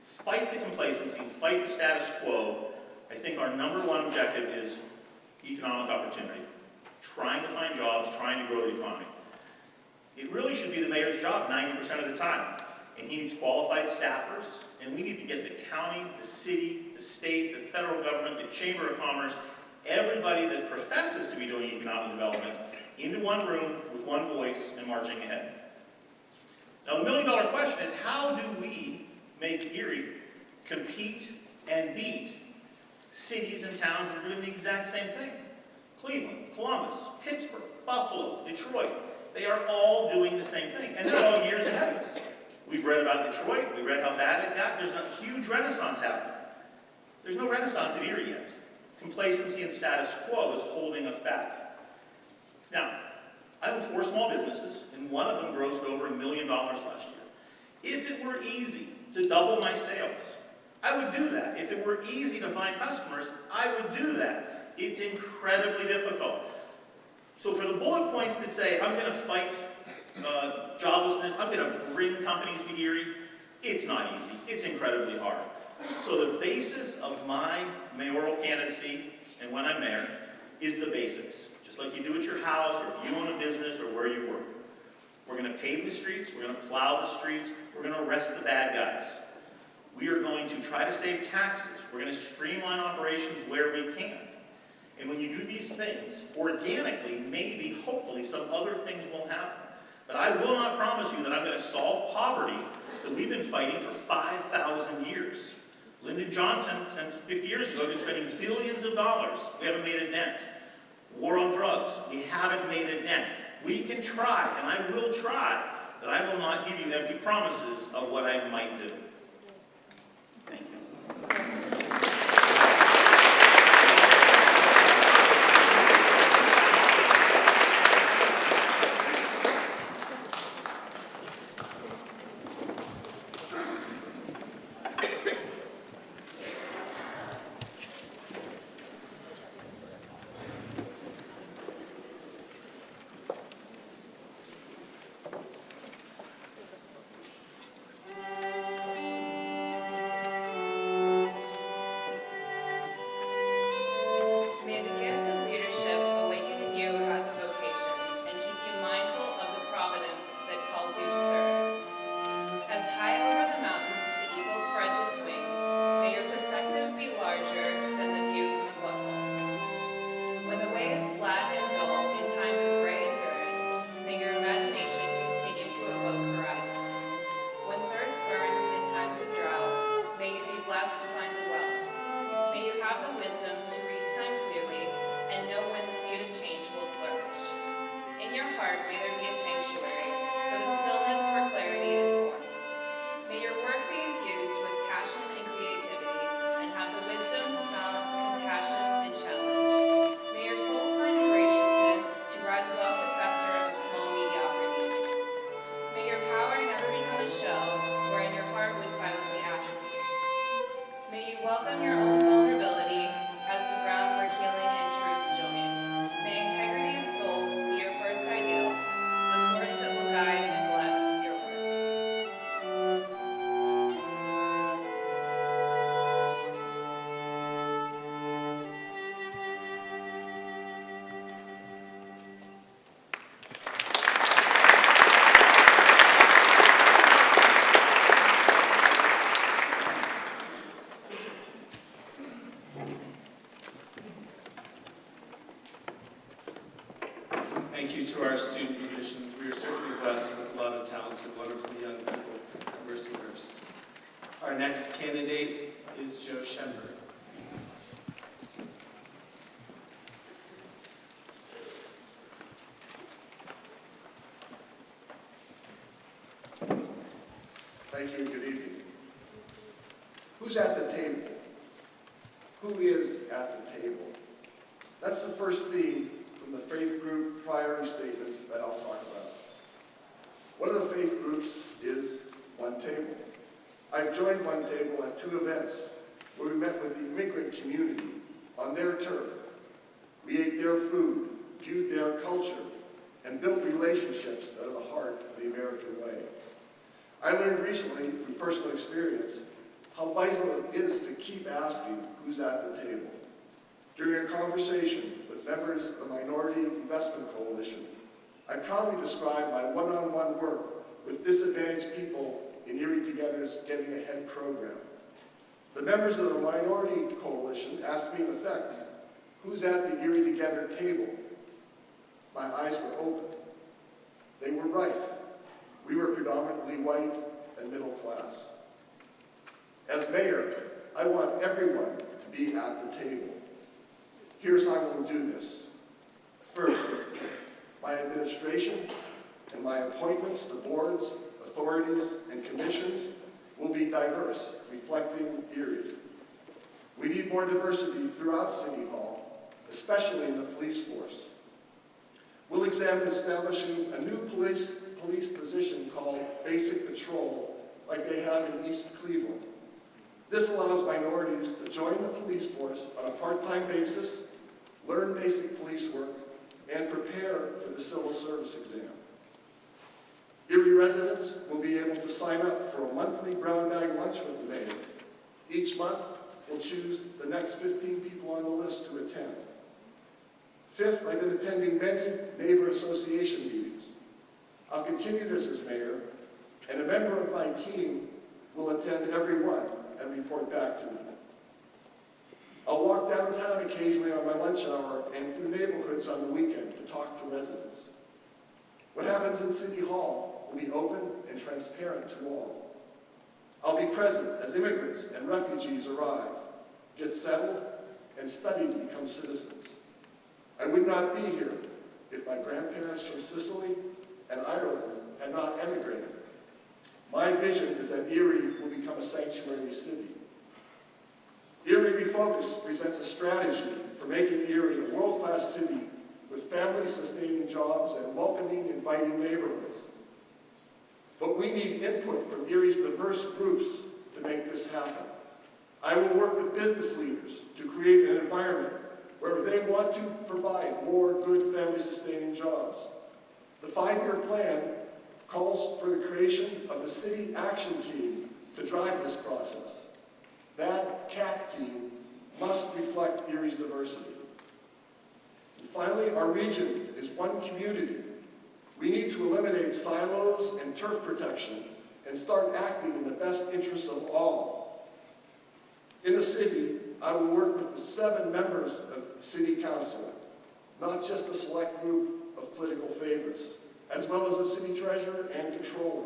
fight the complacency, fight the status quo, I think our number one objective is economic opportunity. Trying to find jobs, trying to grow the economy. It really should be the mayor's job 90% of the time. And he needs qualified staffers, and we need to get the county, the city, the state, the federal government, the Chamber of Commerce, everybody that professes to be doing economic development into one room with one voice and marching ahead. Now the million-dollar question is, how do we make Erie compete and beat cities and towns that are doing the exact same thing? Cleveland, Columbus, Pittsburgh, Buffalo, Detroit. They are all doing the same thing, and they're all years ahead of us. We've read about Detroit. We read how bad it got. There's a huge renaissance happening. There's no renaissance in Erie yet. Complacency and status quo is holding us back. Now, I own 4 small businesses, and one of them grossed over $1 million last year. If it were easy to double my sales, I would do that. If it were easy to find customers, I would do that. It's incredibly difficult. So for the bullet points that say, I'm going to fight joblessness, I'm going to bring companies to Erie, it's not easy. It's incredibly hard. So the basis of my mayoral candidacy, and when I'm mayor, is the basics. Just like you do at your house, or if you own a business, or where you work. We're going to pave the streets, we're going to plow the streets, we're going to arrest the bad guys. We are going to try to save taxes, we're going to streamline operations where we can. And when you do these things, organically, maybe, hopefully, some other things will happen. But I will not promise you that I'm going to solve poverty that we've been fighting for 5,000 years. Lyndon Johnson, since 50 years ago, has been spending billions of dollars. We haven't made a dent. War on drugs, we haven't made a dent. We can try, and I will try, but I will not give you empty promises of what I might do. Thank you. May the gift of leadership awaken in you as a vocation and keep you mindful of the providence that calls you to serve. As high over the mountains the eagle spreads its wings, may your perspective be larger than the view from the floodplains. When the way is flat and dull in times of gray endurance, may your imagination continue to evoke horizons. When thirst burns in times of drought, may you be blessed to find the wells. May you have the wisdom to read time clearly and know when the seed of change will flourish. In your heart may there be a sanctuary, for the stillness where clarity is born. May your work be infused with passion and creativity, and have the wisdom to balance compassion and challenge. May your soul find the graciousness to rise above the fester of small mediocrities. May your power never become a shell wherein your heart would silently atrophy. May you welcome your own vulnerability as the ground where healing and truth join. May integrity of soul be your first ideal, the source that will guide and bless your work. Thank you to our student musicians. We are certainly blessed with a lot of talented, wonderful young people at Mercyhurst. Our next candidate is Joe Schemberg. Thank you, good evening. Who's at the table? Who is at the table? That's the first theme from the faith group priority statements that I'll talk about. One of the faith groups is One Table. I've joined One Table at 2 events where we met with the immigrant community on their turf. We ate their food, viewed their culture, and built relationships that are the heart of the American way. I learned recently, through personal experience, how vital it is to keep asking who's at the table. During a conversation with members of the Minority Investment Coalition, I proudly described my one-on-one work with disadvantaged people in Erie Together's Getting Ahead program. The members of the Minority Coalition asked me in effect, who's at the Erie Together table? My eyes were opened. They were right. We were predominantly white and middle class. As mayor, I want everyone to be at the table. Here's how we'll do this. First, my administration and my appointments to boards, authorities, and commissions will be diverse, reflecting Erie. We need more diversity throughout City Hall, especially in the police force. We'll examine establishing a new police position called Basic Patrol, like they have in East Cleveland. This allows minorities to join the police force on a part-time basis, learn basic police work, and prepare for the civil service exam. Erie residents will be able to sign up for a monthly brown bag lunch with the mayor. Each month, we'll choose the next 15 people on the list to attend. Fifth, I've been attending many neighbor association meetings. I'll continue this as mayor, and a member of my team will attend every one and report back to me. I'll walk downtown occasionally on my lunch hour and through neighborhoods on the weekend to talk to residents. What happens in City Hall will be open and transparent to all. I'll be present as immigrants and refugees arrive, get settled, and study to become citizens. I would not be here if my grandparents from Sicily and Ireland had not emigrated. My vision is that Erie will become a sanctuary city. Erie Refocused presents a strategy for making Erie a world-class city with family-sustaining jobs and welcoming, inviting neighborhoods. But we need input from Erie's diverse groups to make this happen. I will work with business leaders to create an environment where they want to provide more good family-sustaining jobs. The 5-year plan calls for the creation of the City Action Team to drive this process. That CAT team must reflect Erie's diversity. And finally, our region is one community. We need to eliminate silos and turf protection and start acting in the best interests of all. In the city, I will work with the 7 members of City Council, not just a select group of political favorites, as well as the city treasurer and controller.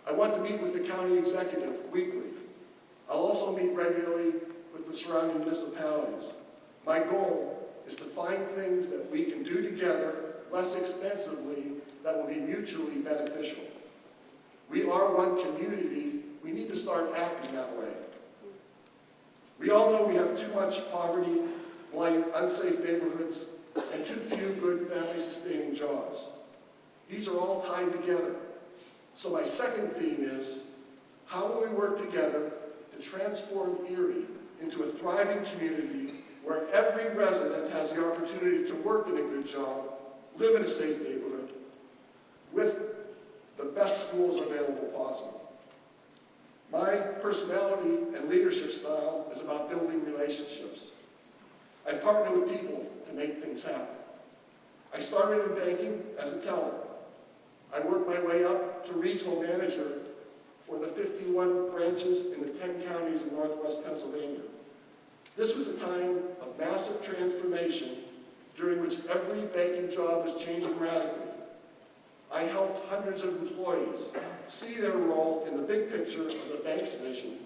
I want to meet with the county executive weekly. I'll also meet regularly with the surrounding municipalities. My goal is to find things that we can do together less expensively that will be mutually beneficial. We are one community. We need to start acting that way. We all know we have too much poverty, blight, unsafe neighborhoods, and too few good family-sustaining jobs. These are all tied together. So my second theme is, how will we work together to transform Erie into a thriving community where every resident has the opportunity to work in a good job, live in a safe neighborhood, with the best schools available possible. My personality and leadership style is about building relationships. I partner with people to make things happen. I started in banking as a teller. I worked my way up to regional manager for the 51 branches in the 10 counties in northwest Pennsylvania. This was a time of massive transformation during which every banking job was changing radically. I helped hundreds of employees see their role in the big picture of the bank's vision.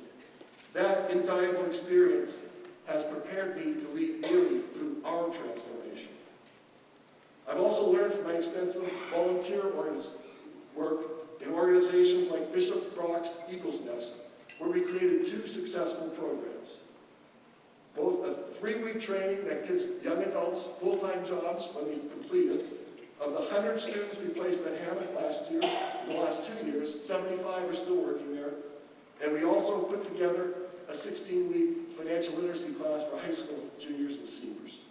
That invaluable experience has prepared me to lead Erie through our transformation. I've also learned from my extensive volunteer work in organizations like Bishop Brock's Eagle's Nest, where we created 2 successful programs. Both a 3-week training that gives young adults full-time jobs when they've completed. Of the 100 students we placed at Hammett last year, in the last 2 years, 75 are still working there. And we also put together a 16-week financial literacy class for high school juniors and seniors.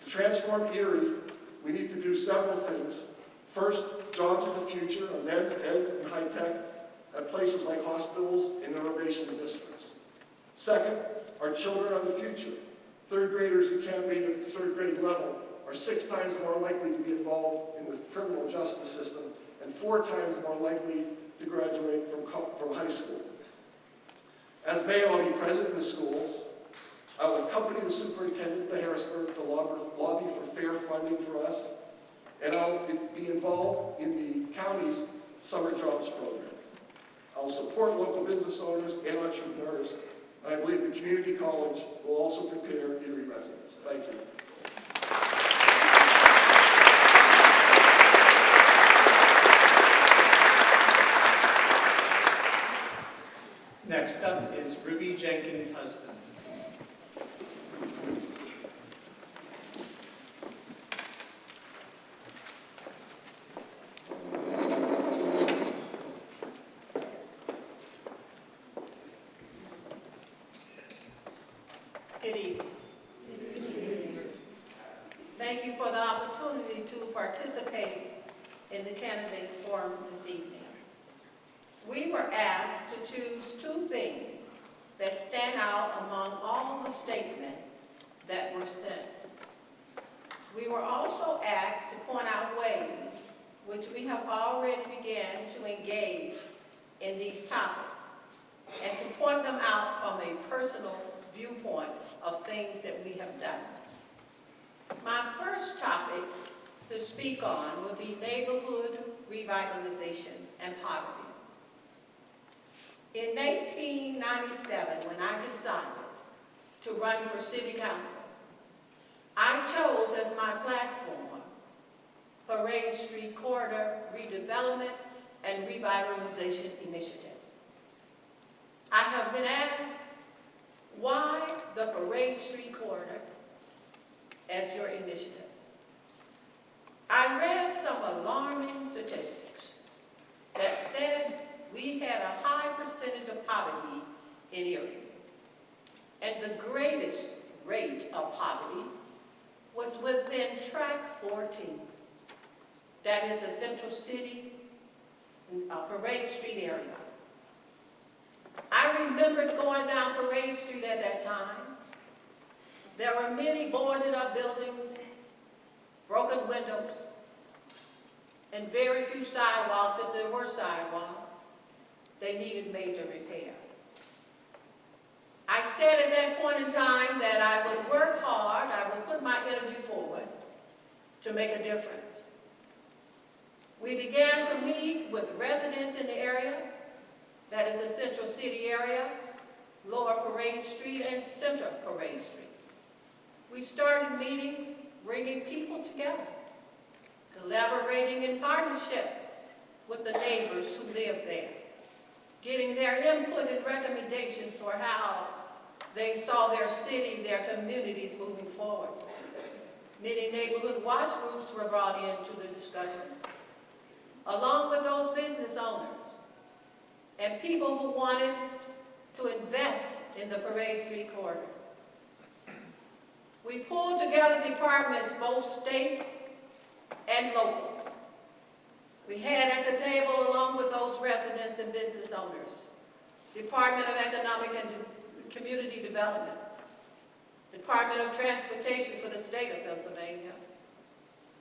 To transform Erie, we need to do several things. First, jobs of the future are meds, eds, and high tech at places like hospitals and innovation districts. Second, our children are the future. 3rd graders who can't read at the 3rd grade level are 6 times more likely to be involved in the criminal justice system and 4 times more likely to graduate from high school. As mayor, I'll be present in the schools. I will accompany the superintendent to Harrisburg to lobby for fair funding for us, and I'll be involved in the county's summer jobs program. I will support local business owners and entrepreneurs, and I believe the community college will also prepare Erie residents. Thank you. Next up is Ruby Jenkins' husband. Good evening. Thank you for the opportunity to participate in the candidates forum this evening. We were asked to choose 2 things that stand out among all the statements that were sent. We were also asked to point out ways which we have already began to engage in these topics and to point them out from a personal viewpoint of things that we have done. My first topic to speak on will be neighborhood revitalization and poverty. In 1997, when I decided to run for city council, I chose as my platform Parade Street Corridor Redevelopment and Revitalization Initiative. I have been asked, why the Parade Street Corridor as your initiative? I read some alarming statistics that said we had a high percentage of poverty in Erie, and the greatest rate of poverty was within Track 14. That is the Central City Parade Street area. I remembered going down Parade Street at that time. There were many boarded up buildings, broken windows, and very few sidewalks. If there were sidewalks, they needed major repair. I said at that point in time that I would work hard, I would put my energy forward to make a difference. We began to meet with residents in the area, that is the Central City area, Lower Parade Street, and Central Parade Street. We started meetings, bringing people together, collaborating in partnership with the neighbors who live there, getting their input and recommendations for how they saw their city, their communities moving forward. Many neighborhood watch groups were brought into the discussion, along with those business owners and people who wanted to invest in the Parade Street corridor. We pulled together departments, both state and local. We had at the table, along with those residents and business owners, Department of Economic and Community Development, Department of Transportation for the state of Pennsylvania,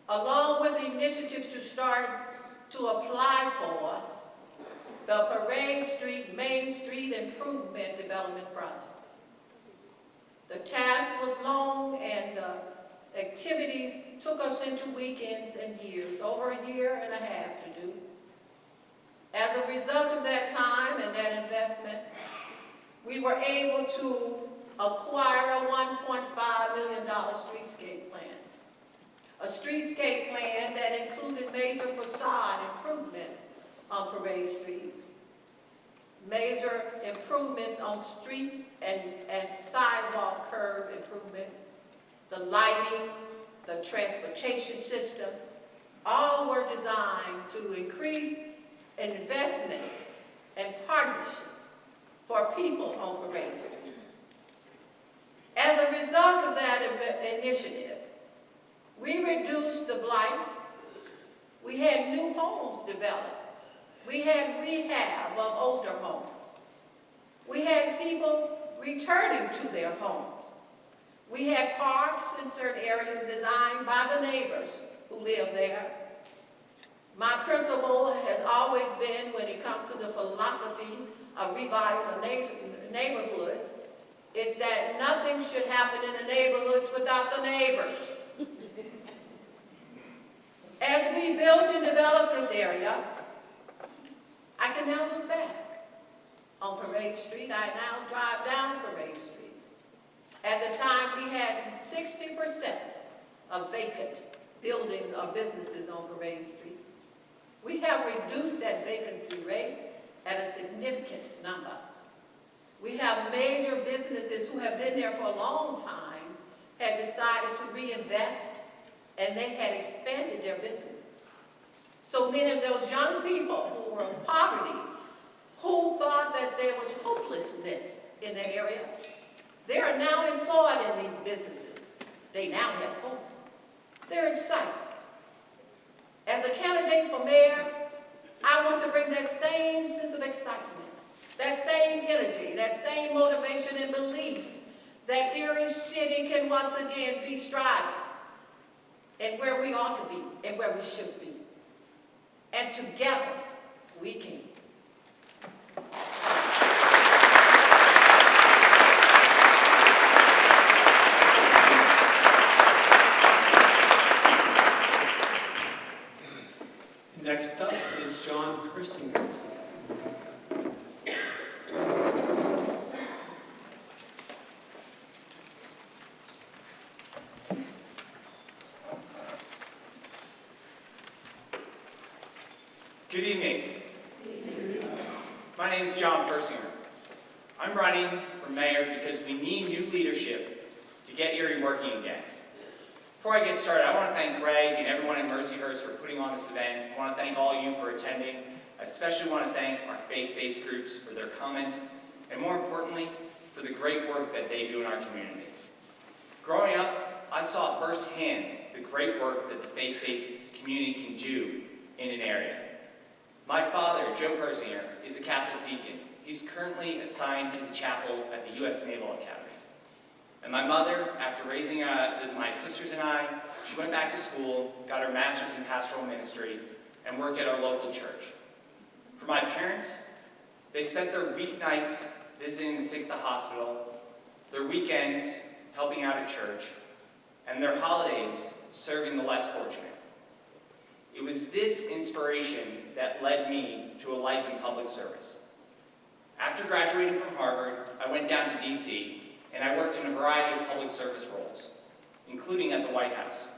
along with initiatives to start to apply for the Parade Street Main Street Improvement Development Project. The task was long, and the activities took us into weekends and years, over a year and a half to do. As a result of that time and that investment, we were able to acquire a $1.5 million streetscape plan. A streetscape plan that included major facade improvements on Parade Street, major improvements on street and sidewalk curb improvements, the lighting, the transportation system, all were designed to increase investment and partnership for people on Parade Street. As a result of that initiative, we reduced the blight. We had new homes developed. We had rehab of older homes. We had people returning to their homes. We had parks in certain areas designed by the neighbors who live there. My principle has always been, when it comes to the philosophy of revitalizing neighborhoods, is that nothing should happen in the neighborhoods without the neighbors. As we built and developed this area, I can now look back on Parade Street. I now drive down Parade Street. At the time, we had 60% of vacant buildings or businesses on Parade Street. We have reduced that vacancy rate at a significant number. We have major businesses who have been there for a long time, had decided to reinvest, and they had expanded their businesses. So many of those young people who were in poverty, who thought that there was hopelessness in the area, they are now employed in these businesses. They now have hope. They're excited. As a candidate for mayor, I want to bring that same sense of excitement, that same energy, that same motivation and belief that Erie City can once again be striving and where we ought to be and where we should be. And together, we can. Good evening. My name is John Persinger. I'm running for mayor because we need new leadership to get Erie working again. Before I get started, I want to thank Greg and everyone in Mercyhurst for putting on this event. I want to thank all of you for attending. I especially want to thank our faith-based groups for their comments, and more importantly, for the great work that they do in our community. Growing up, I saw firsthand the great work that the faith-based community can do in an area. My father, Joe Persinger, is a Catholic deacon. He's currently assigned to the chapel at the U.S. Naval Academy. And my mother, after raising my sisters and I, she went back to school, got her master's in pastoral ministry, and worked at our local church. For my parents, they spent their weeknights visiting the sick at the hospital, their weekends helping out at church, and their holidays serving the less fortunate. It was this inspiration that led me to a life in public service. After graduating from Harvard, I went down to DC, and I worked in a variety of public service roles, including at the White House.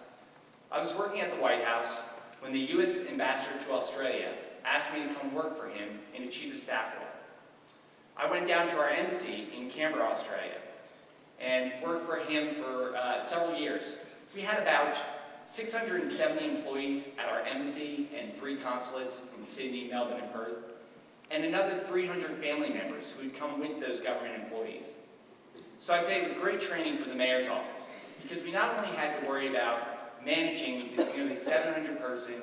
I was working at the White House when the U.S. ambassador to Australia asked me to come work for him in a chief of staff role. I went down to our embassy in Canberra, Australia, and worked for him for several years. We had about 670 employees at our embassy and 3 consulates in Sydney, Melbourne, and Perth, and another 300 family members who had come with those government employees. So I say it was great training for the mayor's office, because we not only had to worry about managing this nearly 700-person,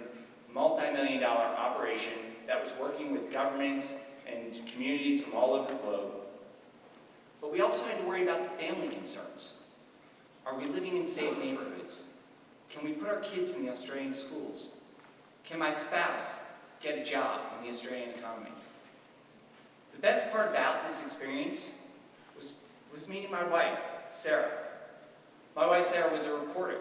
multi-million-dollar operation that was working with governments and communities from all over the globe, but we also had to worry about the family concerns. Are we living in safe neighborhoods? Can we put our kids in the Australian schools? Can my spouse get a job in the Australian economy? The best part about this experience was meeting my wife, Sarah. My wife, Sarah, was a reporter,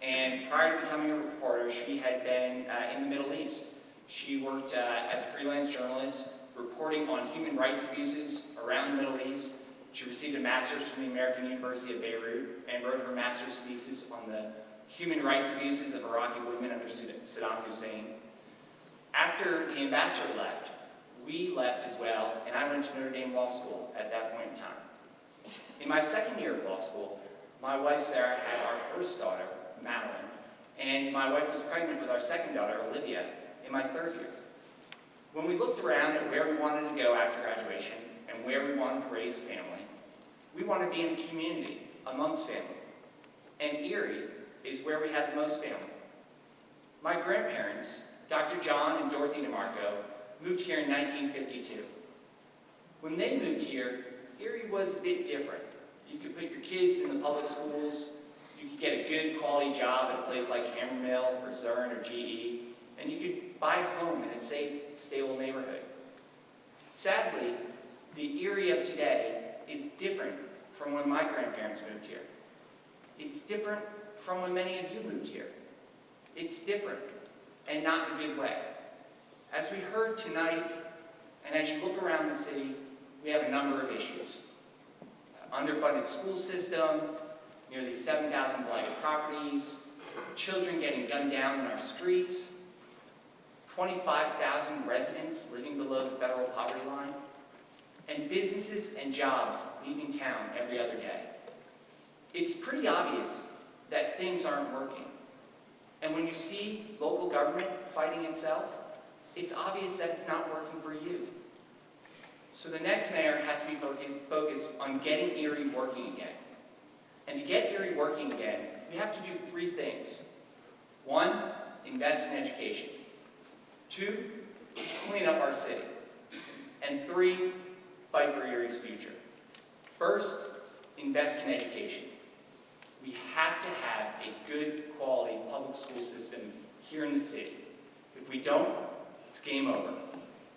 and prior to becoming a reporter, she had been in the Middle East. She worked as a freelance journalist, reporting on human rights abuses around the Middle East. She received a master's from the American University of Beirut and wrote her master's thesis on the human rights abuses of Iraqi women under Saddam Hussein. After the ambassador left, we left as well, and I went to Notre Dame Law School at that point in time. In my second year of law school, my wife Sarah had our first daughter, Madeline, and my wife was pregnant with our second daughter, Olivia, in my third year. When we looked around at where we wanted to go after graduation and where we wanted to raise family, we wanted to be in a community amongst family. And Erie is where we had the most family. My grandparents, Dr. John and Dorothy DeMarco, moved here in 1952. When they moved here, Erie was a bit different. You could put your kids in the public schools, you could get a good quality job at a place like Hammermill or Zurn or GE, and you could buy a home in a safe, stable neighborhood. Sadly, the Erie of today is different from when my grandparents moved here. It's different from when many of you moved here. It's different, and not in a good way. As we heard tonight, and as you look around the city, we have a number of issues. Underfunded school system, nearly 7,000 blighted properties, children getting gunned down in our streets, 25,000 residents living below the federal poverty line, and businesses and jobs leaving town every other day. It's pretty obvious that things aren't working. And when you see local government fighting itself, it's obvious that it's not working for you. So the next mayor has to be focused on getting Erie working again. And to get Erie working again, we have to do 3 things. 1, invest in education. 2, clean up our city. And 3, fight for Erie's future. First, invest in education. We have to have a good quality public school system here in the city. If we don't, it's game over.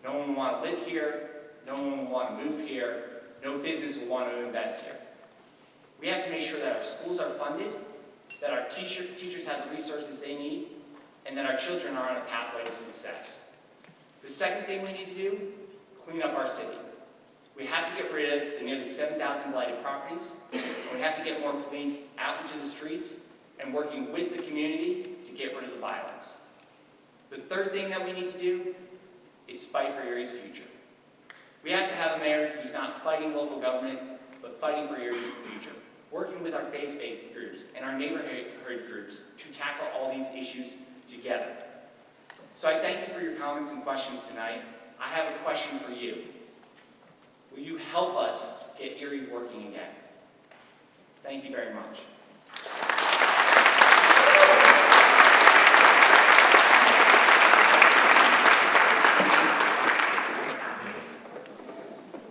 No one will want to live here, no one will want to move here, no business will want to invest here. We have to make sure that our schools are funded, that our teachers have the resources they need, and that our children are on a pathway to success. The second thing we need to do, clean up our city. We have to get rid of the nearly 7,000 blighted properties, and we have to get more police out into the streets and working with the community to get rid of the violence. The third thing that we need to do is fight for Erie's future. We have to have a mayor who's not fighting local government, but fighting for Erie's future, working with our faith-based groups and our neighborhood groups to tackle all these issues together. So I thank you for your comments and questions tonight. I have a question for you. Will you help us get Erie working again? Thank you very much.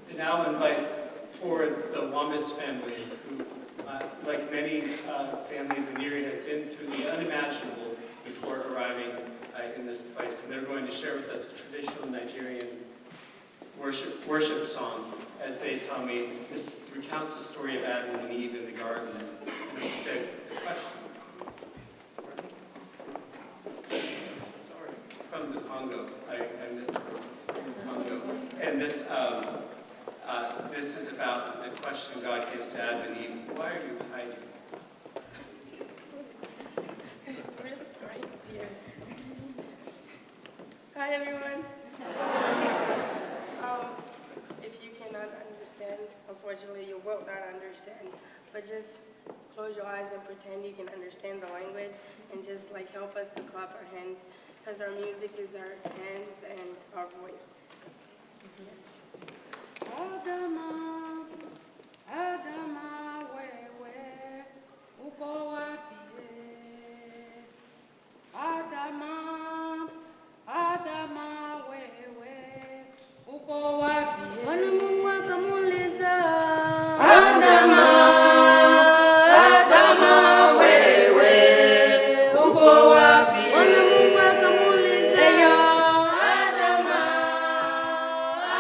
And now I invite forward the Wambus family, who, like many families in Erie, has been through the unimaginable before arriving in this place. And they're going to share with us a traditional Nigerian worship song as they tell me this recounts the story of Adam and Eve in the garden. And the question from the Congo, I missed it from the Congo. And this this is about the question God gives to Adam and Eve: why are you hiding? Hi everyone. If you cannot understand, unfortunately you will not understand, but just close your eyes and pretend you can understand the language and just like help us to clap our hands, because our music is our hands and our voice. Yes. Adama, Adama, where, uko wapi? Adama, Adama, where, uko wapi? Wana Mungu akamuuliza Adama, Adama, wewe, uko wapi? Wana Mungu akamuuliza Adama,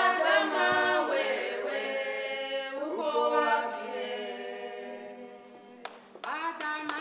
Adama, wewe, uko wapi? Adama,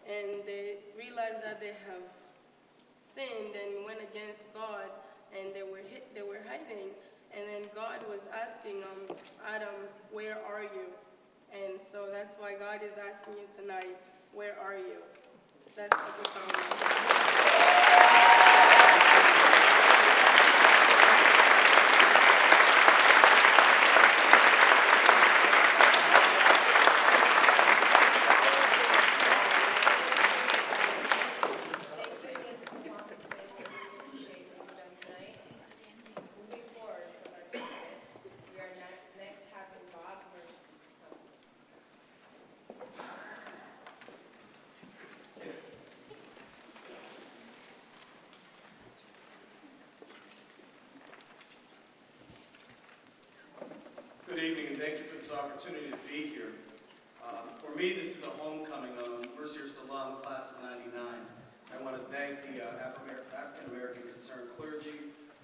and they realized that they have sinned and went against God, and they were hiding. And then God was asking Adam, where are you? And so that's why God is asking you tonight, where are you? That's what the song is. Good evening, and thank you for this opportunity to be here. For me, this is a homecoming. I'm a Mercyhurst alum, class of '99. I want to thank the African American Concerned Clergy,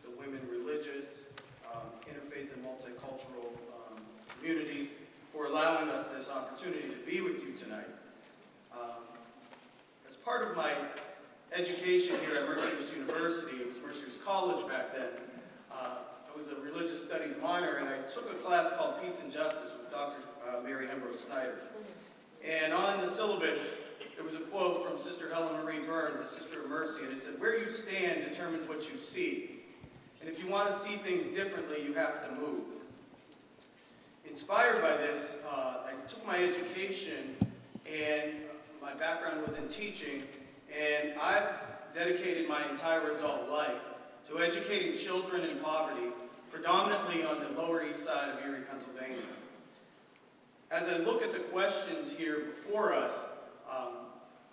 the Women Religious, Interfaith and Multicultural community for allowing us this opportunity to be with you tonight. As part of my education here at Mercyhurst University, it was Mercyhurst College back then, I was a religious studies minor, and I took a class called Peace and Justice with Dr. Mary Ambrose Snyder. And on the syllabus, there was a quote from Sister Helen Marie Burns, a sister of mercy, and it said, "Where you stand determines what you see. And if you want to see things differently, you have to move." Inspired by this, I took my education, and my background was in teaching, and I've dedicated my entire adult life to educating children in poverty, predominantly on the Lower East Side of Erie, Pennsylvania. As I look at the questions here before us,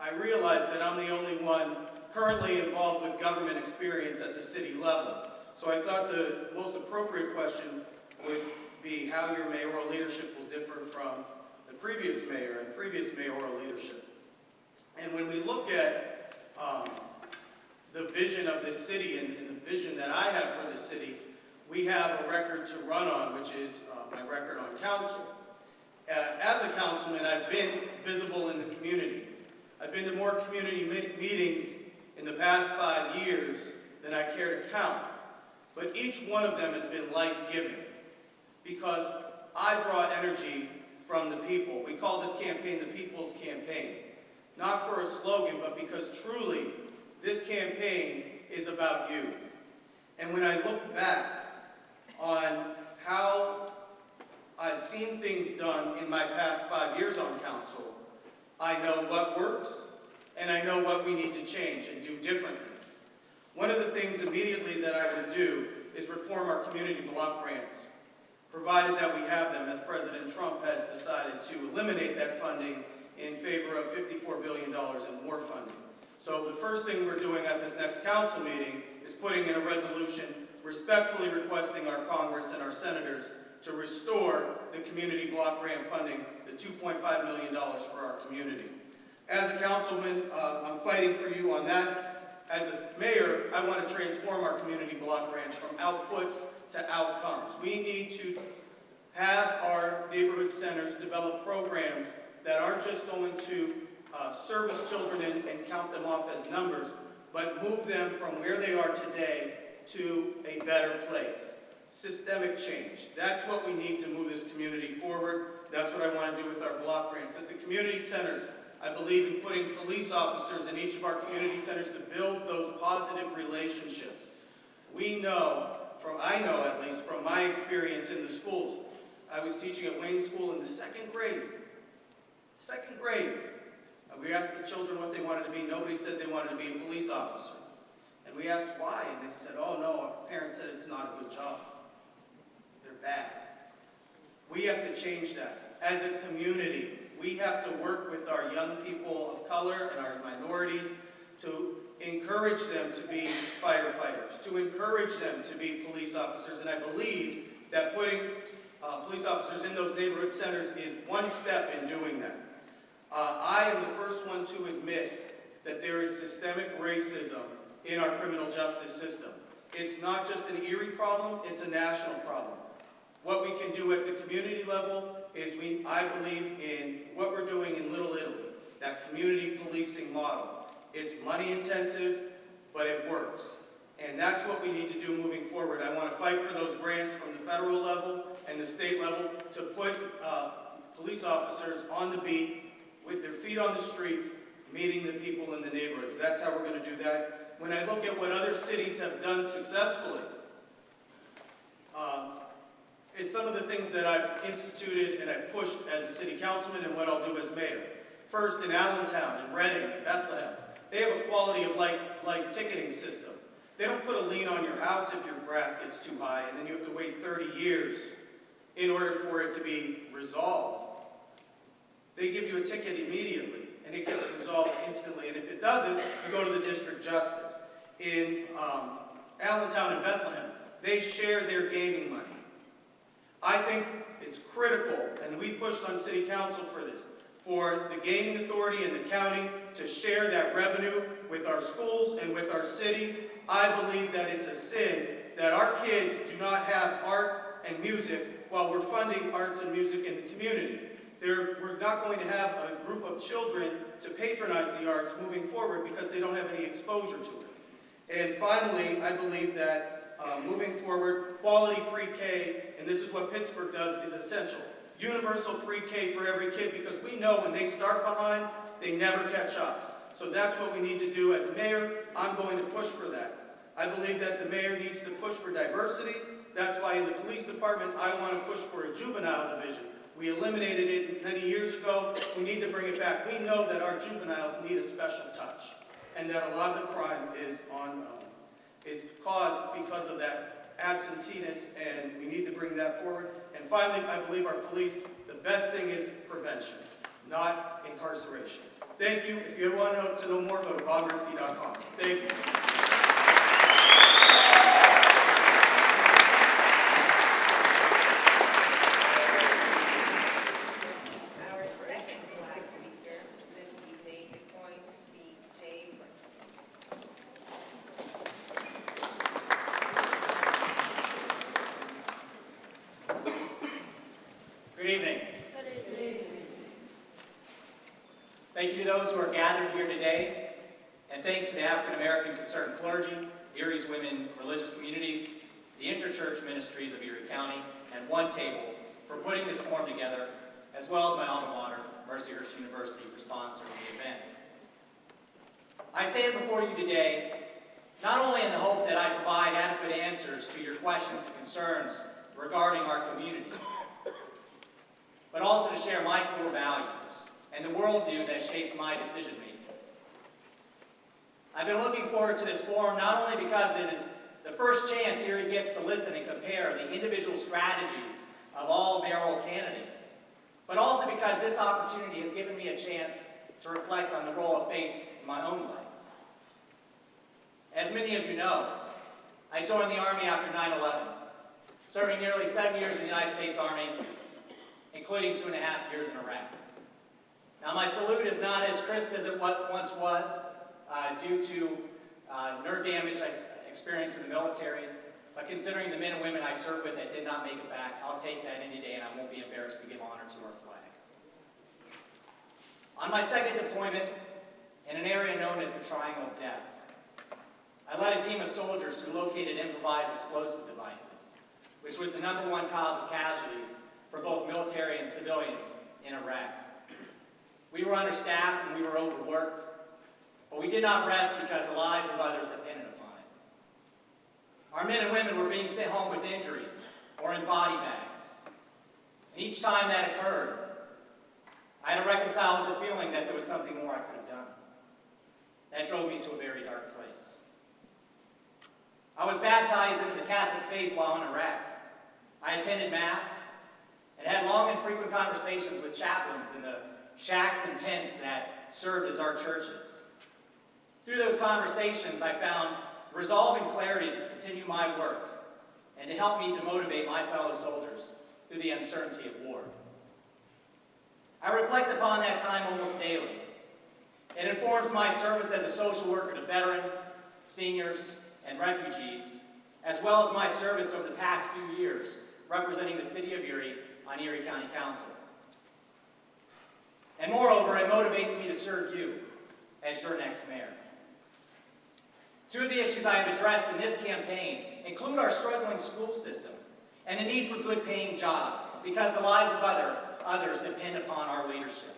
I realize that I'm the only one currently involved with government experience at the city level. So I thought the most appropriate question would be how your mayoral leadership will differ from the previous mayor and previous mayoral leadership. And when we look at the vision of this city and the vision that I have for the city, we have a record to run on, which is my record on council. As a councilman, I've been visible in the community. I've been to more community meetings in the past 5 years than I care to count. But each one of them has been life-giving because I draw energy from the people. We call this campaign the People's Campaign. Not for a slogan, but because truly this campaign is about you. And when I look back on how I've seen things done in my past 5 years on council, I know what works, and I know what we need to change and do differently. One of the things immediately that I would do is reform our community block grants, provided that we have them, as President Trump has decided to eliminate that funding in favor of $54 billion in more funding. So the first thing we're doing at this next council meeting is putting in a resolution respectfully requesting our Congress and our senators to restore the community block grant funding, the $2.5 million for our community. As a councilman, I'm fighting for you on that. As a mayor, I want to transform our community block grants from outputs to outcomes. We need to have our neighborhood centers develop programs that aren't just going to service children and count them off as numbers, but move them from where they are today to a better place. Systemic change. That's what we need to move this community forward. That's what I want to do with our block grants. At the community centers, I believe in putting police officers in each of our community centers to build those positive relationships. We know, I know at least from my experience in the schools, I was teaching at Wayne School in the second grade. Second grade. We asked the children what they wanted to be. Nobody said they wanted to be a police officer. And we asked why, and they said, "Oh no, our parents said it's not a good job. They're bad." We have to change that. As a community, we have to work with our young people of color and our minorities to encourage them to be firefighters, to encourage them to be police officers. And I believe that putting police officers in those neighborhood centers is one step in doing that. I am the first one to admit that there is systemic racism in our criminal justice system. It's not just an Erie problem, it's a national problem. What we can do at the community level is I believe in what we're doing in Little Italy, that community policing model. It's money intensive, but it works. And that's what we need to do moving forward. I want to fight for those grants from the federal level and the state level to put police officers on the beat with their feet on the streets, meeting the people in the neighborhoods. That's how we're going to do that. When I look at what other cities have done successfully, it's some of the things that I've instituted and I've pushed as a city councilman and what I'll do as mayor. First, in Allentown, in Reading, in Bethlehem, they have a quality of life ticketing system. They don't put a lien on your house if your grass gets too high, and then you have to wait 30 years in order for it to be resolved. They give you a ticket immediately, and it gets resolved instantly. And if it doesn't, you go to the district justice. In Allentown and Bethlehem, they share their gaming money. I think It's critical, and we pushed on City Council for this, for the gaming authority in the county to share that revenue with our schools and with our city. I believe that it's a sin that our kids do not have art and music while we're funding arts and music in the community. We're not going to have a group of children to patronize the arts moving forward because they don't have any exposure to it. And finally, I believe that moving forward, quality pre-K, and this is what Pittsburgh does, is essential. Universal pre-K for every kid, because we know when they start behind, they never catch up. So that's what we need to do. As mayor, I'm going to push for that. I believe that the mayor needs to push for diversity. That's why in the police department, I want to push for a juvenile division. We eliminated it many years ago. We need to bring it back. We know that our juveniles need a special touch, and that a lot of the crime is caused because of that absenteeism, and we need to bring that forward. And finally, I believe our police, the best thing is prevention, not incarceration. Thank you. If you want to know more, go to bobrisky.com. Thank you. Our second to last speaker this evening is going to be Jay Murphy. Good evening. Thank you to those who are gathered here today, and thanks to the African American Concerned Clergy, Erie's Women Religious Communities, the Interchurch Ministries of Erie County, and One Table for putting this forum together, as well as my alma mater, Mercyhurst University, for sponsoring the event. I stand before you today not only in the hope that I provide adequate answers to your questions and concerns regarding our community, but also to share my core values and the worldview that shapes my decision-making. I've been looking forward to this forum not only because it is the first chance Erie gets to listen and compare the individual strategies of all mayoral candidates, but also because this opportunity has given me a chance to reflect on the role of faith in my own life. As many of you know, I joined the Army after 9/11, serving nearly 7 years in the United States Army, including 2.5 years in Iraq. Now, my salute is not as crisp as it once was due to nerve damage I experienced in the military, but considering the men and women I served with that did not make it back, I'll take that any day and I won't be embarrassed to give honor to our flag. On my second deployment, in an area known as the Triangle of Death, I led a team of soldiers who located improvised explosive devices, which was the #1 cause of casualties for both military and civilians in Iraq. We were understaffed and we were overworked, but we did not rest because the lives of others depended upon it. Our men and women were being sent home with injuries or in body bags. And each time that occurred, I had to reconcile with the feeling that there was something more I could have done. That drove me to a very dark place. I was baptized into the Catholic faith while in Iraq. I attended Mass and had long and frequent conversations with chaplains in the shacks and tents that served as our churches. Through those conversations, I found resolve and clarity to continue my work and to help me to motivate my fellow soldiers through the uncertainty of war. I reflect upon that time almost daily. It informs my service as a social worker to veterans, seniors, and refugees, as well as my service over the past few years representing the City of Erie on Erie County Council. And moreover, it motivates me to serve you as your next mayor. Two of the issues I have addressed in this campaign include our struggling school system and the need for good paying jobs because the lives of others depend upon our leadership.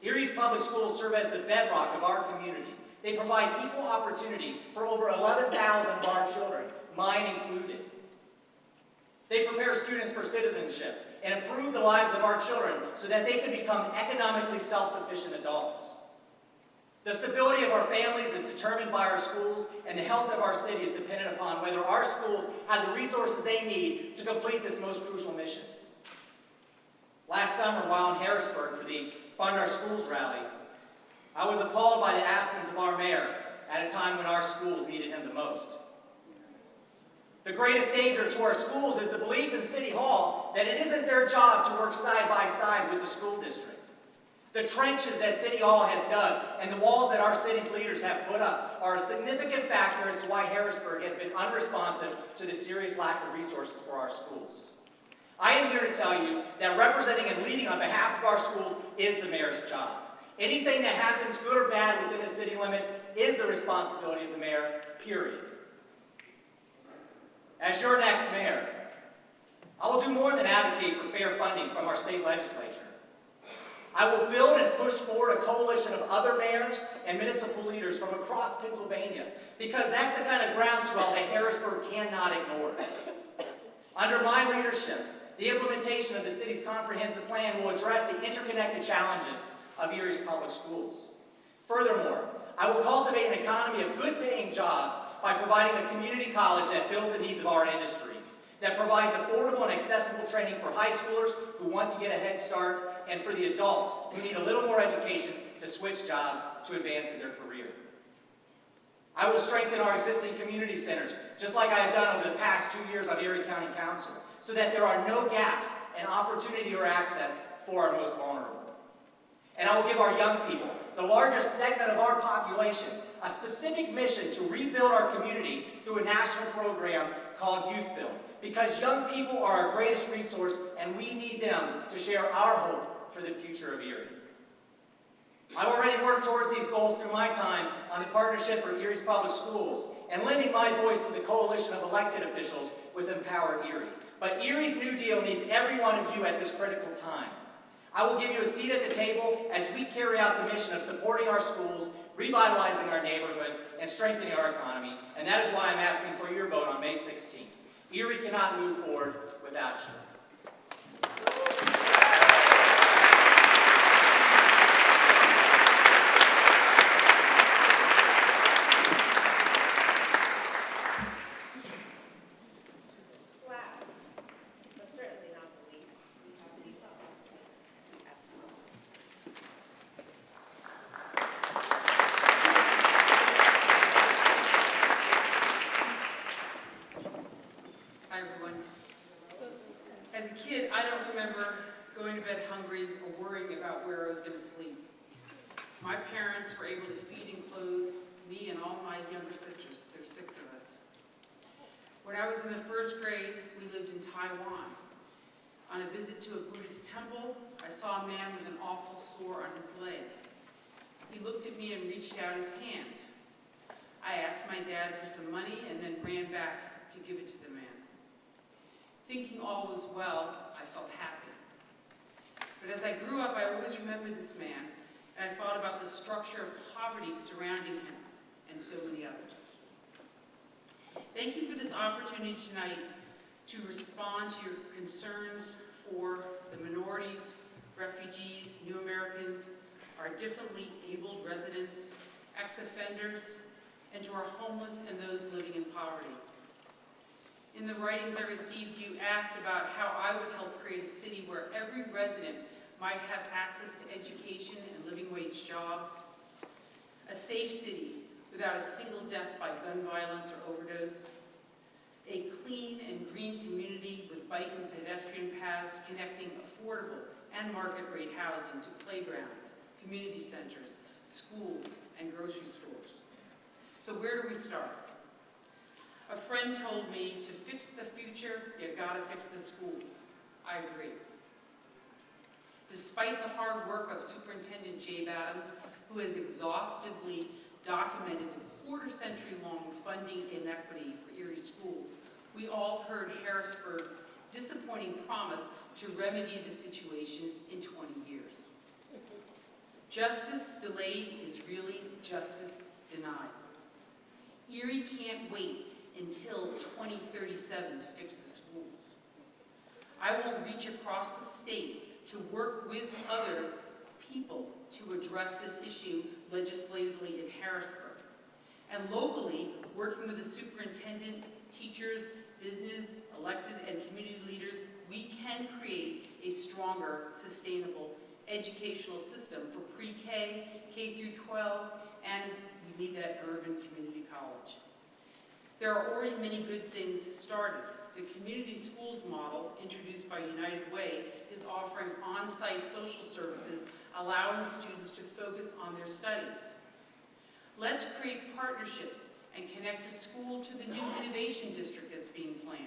Erie's public schools serve as the bedrock of our community. They provide equal opportunity for over 11,000 of our children, mine included. They prepare students for citizenship and improve the lives of our children so that they can become economically self-sufficient adults. The stability of our families is determined by our schools, and the health of our city is dependent upon whether our schools have the resources they need to complete this most crucial mission. Last summer, while in Harrisburg for the Fund Our Schools rally, I was appalled by the absence of our mayor at a time when our schools needed him the most. The greatest danger to our schools is the belief in City Hall that it isn't their job to work side by side with the school district. The trenches that City Hall has dug and the walls that our city's leaders have put up are a significant factor as to why Harrisburg has been unresponsive to the serious lack of resources for our schools. I am here to tell you that representing and leading on behalf of our schools is the mayor's job. Anything that happens, good or bad, within the city limits is the responsibility of the mayor, period. As your next mayor, I will do more than advocate for fair funding from our state legislature. I will build and push forward a coalition of other mayors and municipal leaders from across Pennsylvania, because that's the kind of groundswell that Harrisburg cannot ignore. Under my leadership, the implementation of the city's comprehensive plan will address the interconnected challenges of Erie's public schools. Furthermore, I will cultivate an economy of good-paying jobs by providing a community college that fills the needs of our industries, that provides affordable and accessible training for high schoolers who want to get a head start, and for the adults who need a little more education to switch jobs to advance in their career. I will strengthen our existing community centers, just like I have done over the past 2 years on Erie County Council, so that there are no gaps in opportunity or access for our most vulnerable. And I will give our young people, the largest segment of our population, a specific mission to rebuild our community through a national program called Youth Build, because young people are our greatest resource and we need them to share our hope for the future of Erie. I've already worked towards these goals through my time on the Partnership for Erie's Public Schools and lending my voice to the coalition of elected officials with Empower Erie. But Erie's New Deal needs every one of you at this critical time. I will give you a seat at the table as we carry out the mission of supporting our schools, revitalizing our neighborhoods, and strengthening our economy, and that is why I'm asking for your vote on May 16th. Erie cannot move forward without you. Last, but certainly not the least, we have Lisa Austin at the podium. Hi, everyone. As a kid, I don't remember going to bed hungry or worrying about where I was going to sleep. My parents were able to feed and clothe me and all my younger sisters. There's 6 of us. When I was in the 1st grade, we lived in Taiwan. On a visit to a Buddhist temple, I saw a man with an awful sore on his leg. He looked at me and reached out his hand. I asked my dad for some money and then ran back to give it to the man. Thinking all was well, I felt happy. But as I grew up, I always remembered this man, and I thought about the structure of poverty surrounding him and so many others. Thank you for this opportunity tonight to respond to your concerns for the minorities, refugees, new Americans, our differently abled residents, ex-offenders, and to our homeless and those living in poverty. In the writings I received, you asked about how I would help create a city where every resident might have access to education and living wage jobs, a safe city without a single death by gun violence or overdose, a clean and green community with bike and pedestrian paths connecting affordable and market rate housing to playgrounds, community centers, schools, and grocery stores. So where do we start? A friend told me, to fix the future, you gotta fix the schools. I agree. Despite the hard work of Superintendent Jabe Adams, who has exhaustively documented the quarter-century-long funding inequity for Erie schools, we all heard Harrisburg's disappointing promise to remedy the situation in 20 years. Justice delayed is really justice denied. Erie can't wait until 2037 to fix the schools. I will reach across the state to work with other people to address this issue legislatively in Harrisburg. And locally, working with the superintendent, teachers, business, elected, and community leaders, we can create a stronger, sustainable educational system for pre-K, K through 12, and we need that urban community college. There are already many good things started. The community schools model, introduced by United Way, is offering on-site social services, allowing students to focus on their studies. Let's create partnerships and connect a school to the new innovation district that's being planned.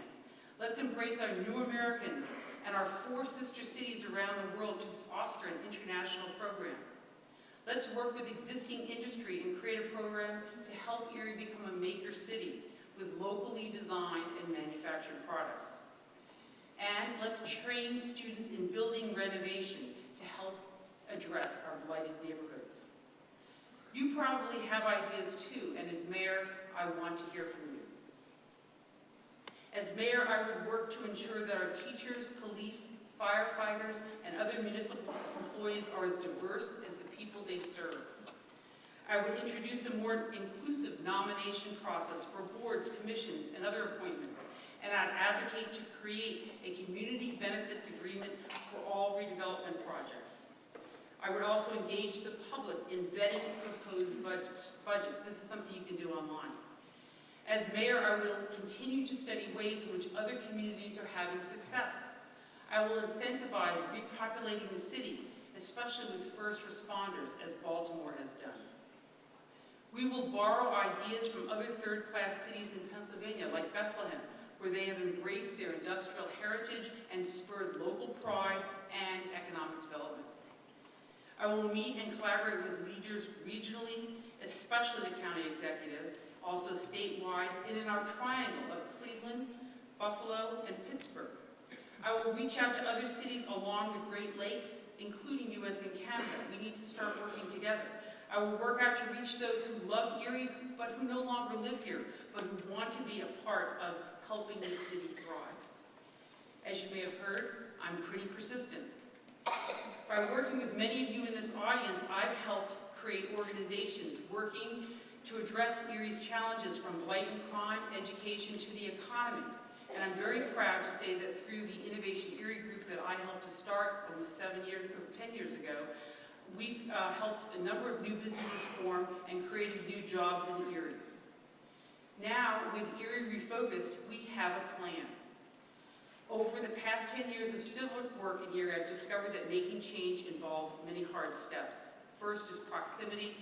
Let's embrace our new Americans and our 4 sister cities around the world to foster an international program. Let's work with existing industry and create a program to help Erie become a maker city with locally designed and manufactured products. And let's train students in building renovation to help address our blighted neighborhoods. You probably have ideas too, and as mayor, I want to hear from you. As mayor, I would work to ensure that our teachers, police, firefighters, and other municipal employees are as diverse as the people they serve. I would introduce a more inclusive nomination process for boards, commissions, and other appointments, and I'd advocate to create a community benefits agreement for all redevelopment projects. I would also engage the public in vetting proposed budgets. This is something you can do online. As mayor, I will continue to study ways in which other communities are having success. I will incentivize repopulating the city, especially with first responders, as Baltimore has done. We will borrow ideas from other third-class cities in Pennsylvania, like Bethlehem, where they have embraced their industrial heritage and spurred local pride and economic development. I will meet and collaborate with leaders regionally, especially the county executive, also statewide, and in our triangle of Cleveland, Buffalo, and Pittsburgh. I will reach out to other cities along the Great Lakes, including US and Canada. We need to start working together. I will work out to reach those who love Erie, but who no longer live here, but who want to be a part of helping this city thrive. As you may have heard, I'm pretty persistent. By working with many of you in this audience, I've helped create organizations working to address Erie's challenges from blight and crime, education, to the economy. And I'm very proud to say that through the Innovation Erie group that I helped to start almost 10 years ago, we've helped a number of new businesses form and created new jobs in Erie. Now, with Erie Refocused, we have a plan. Over the past 10 years of civil work in Erie, I've discovered that making change involves many hard steps. First is proximity.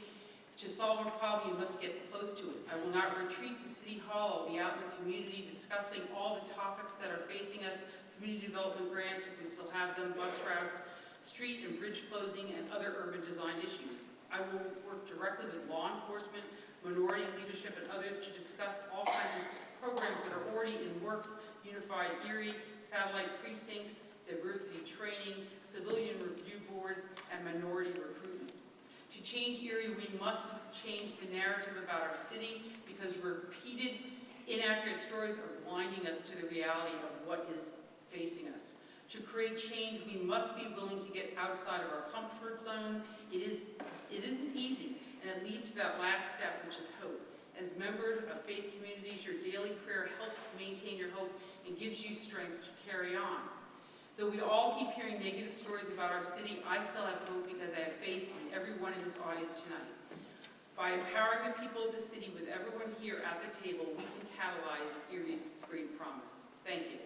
To solve a problem, you must get close to it. I will not retreat to City Hall. I'll be out in the community discussing all the topics that are facing us, community development grants, if we still have them, bus routes, street and bridge closing, and other urban design issues. I will work directly with law enforcement, minority leadership, and others to discuss all kinds of programs that are already in works: Unified Erie, satellite precincts, diversity training, civilian review boards, and minority recruitment. To change Erie, we must change the narrative about our city, because repeated inaccurate stories are blinding us to the reality of what is facing us. To create change, we must be willing to get outside of our comfort zone. It isn't easy, and it leads to that last step, which is hope. As members of faith communities, your daily prayer helps maintain your hope and gives you strength to carry on. Though we all keep hearing negative stories about our city, I still have hope because I have faith in everyone in this audience tonight. By empowering the people of the city with everyone here at the table, we can catalyze Erie's great promise. Thank you.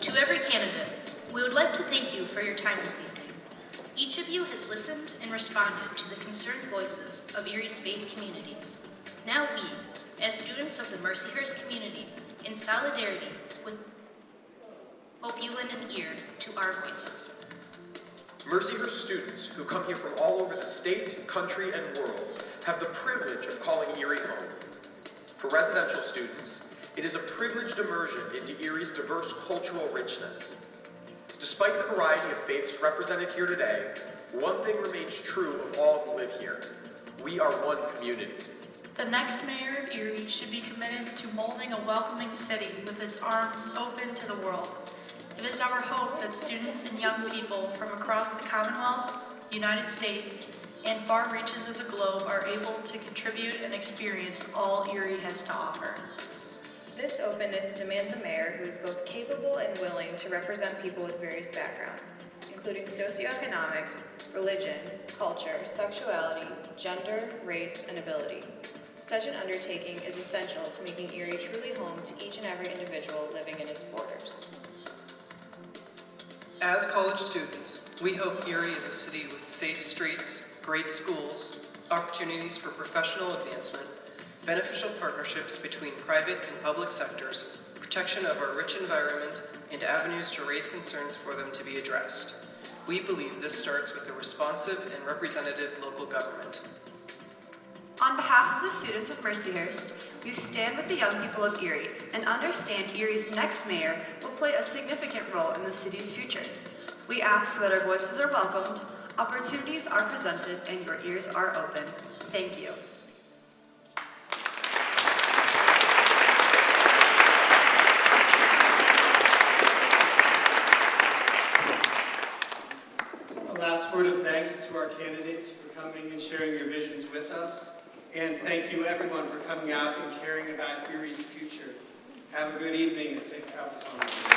To every candidate, we would like to thank you for your time this evening. Each of you has listened and responded to the concerned voices of Erie's faith communities. Now we, as students of the Mercyhurst community, in solidarity with hope you lend an ear to our voices. Mercyhurst students who come here from all over the state, country, and world have the privilege of calling Erie home. For residential students, it is a privileged immersion into Erie's diverse cultural richness. Despite the variety of faiths represented here today, one thing remains true of all who live here. We are one community. The next mayor of Erie should be committed to molding a welcoming city with its arms open to the world. It is our hope that students and young people from across the Commonwealth, United States, and far reaches of the globe are able to contribute and experience all Erie has to offer. This openness demands a mayor who is both capable and willing to represent people with various backgrounds, including socioeconomics, religion, culture, sexuality, gender, race, and ability. Such an undertaking is essential to making Erie truly home to each and every individual living in its borders. As college students, we hope Erie is a city with safe streets, great schools, opportunities for professional advancement, beneficial partnerships between private and public sectors, protection of our rich environment, and avenues to raise concerns for them to be addressed. We believe this starts with a responsive and representative local government. On behalf of the students of Mercyhurst, we stand with the young people of Erie and understand Erie's next mayor will play a significant role in the city's future. We ask that our voices are welcomed, opportunities are presented, and your ears are open. Thank you. A last word of thanks to our candidates for coming and sharing your visions with us. And thank you everyone for coming out and caring about Erie's future. Have a good evening and safe travels home.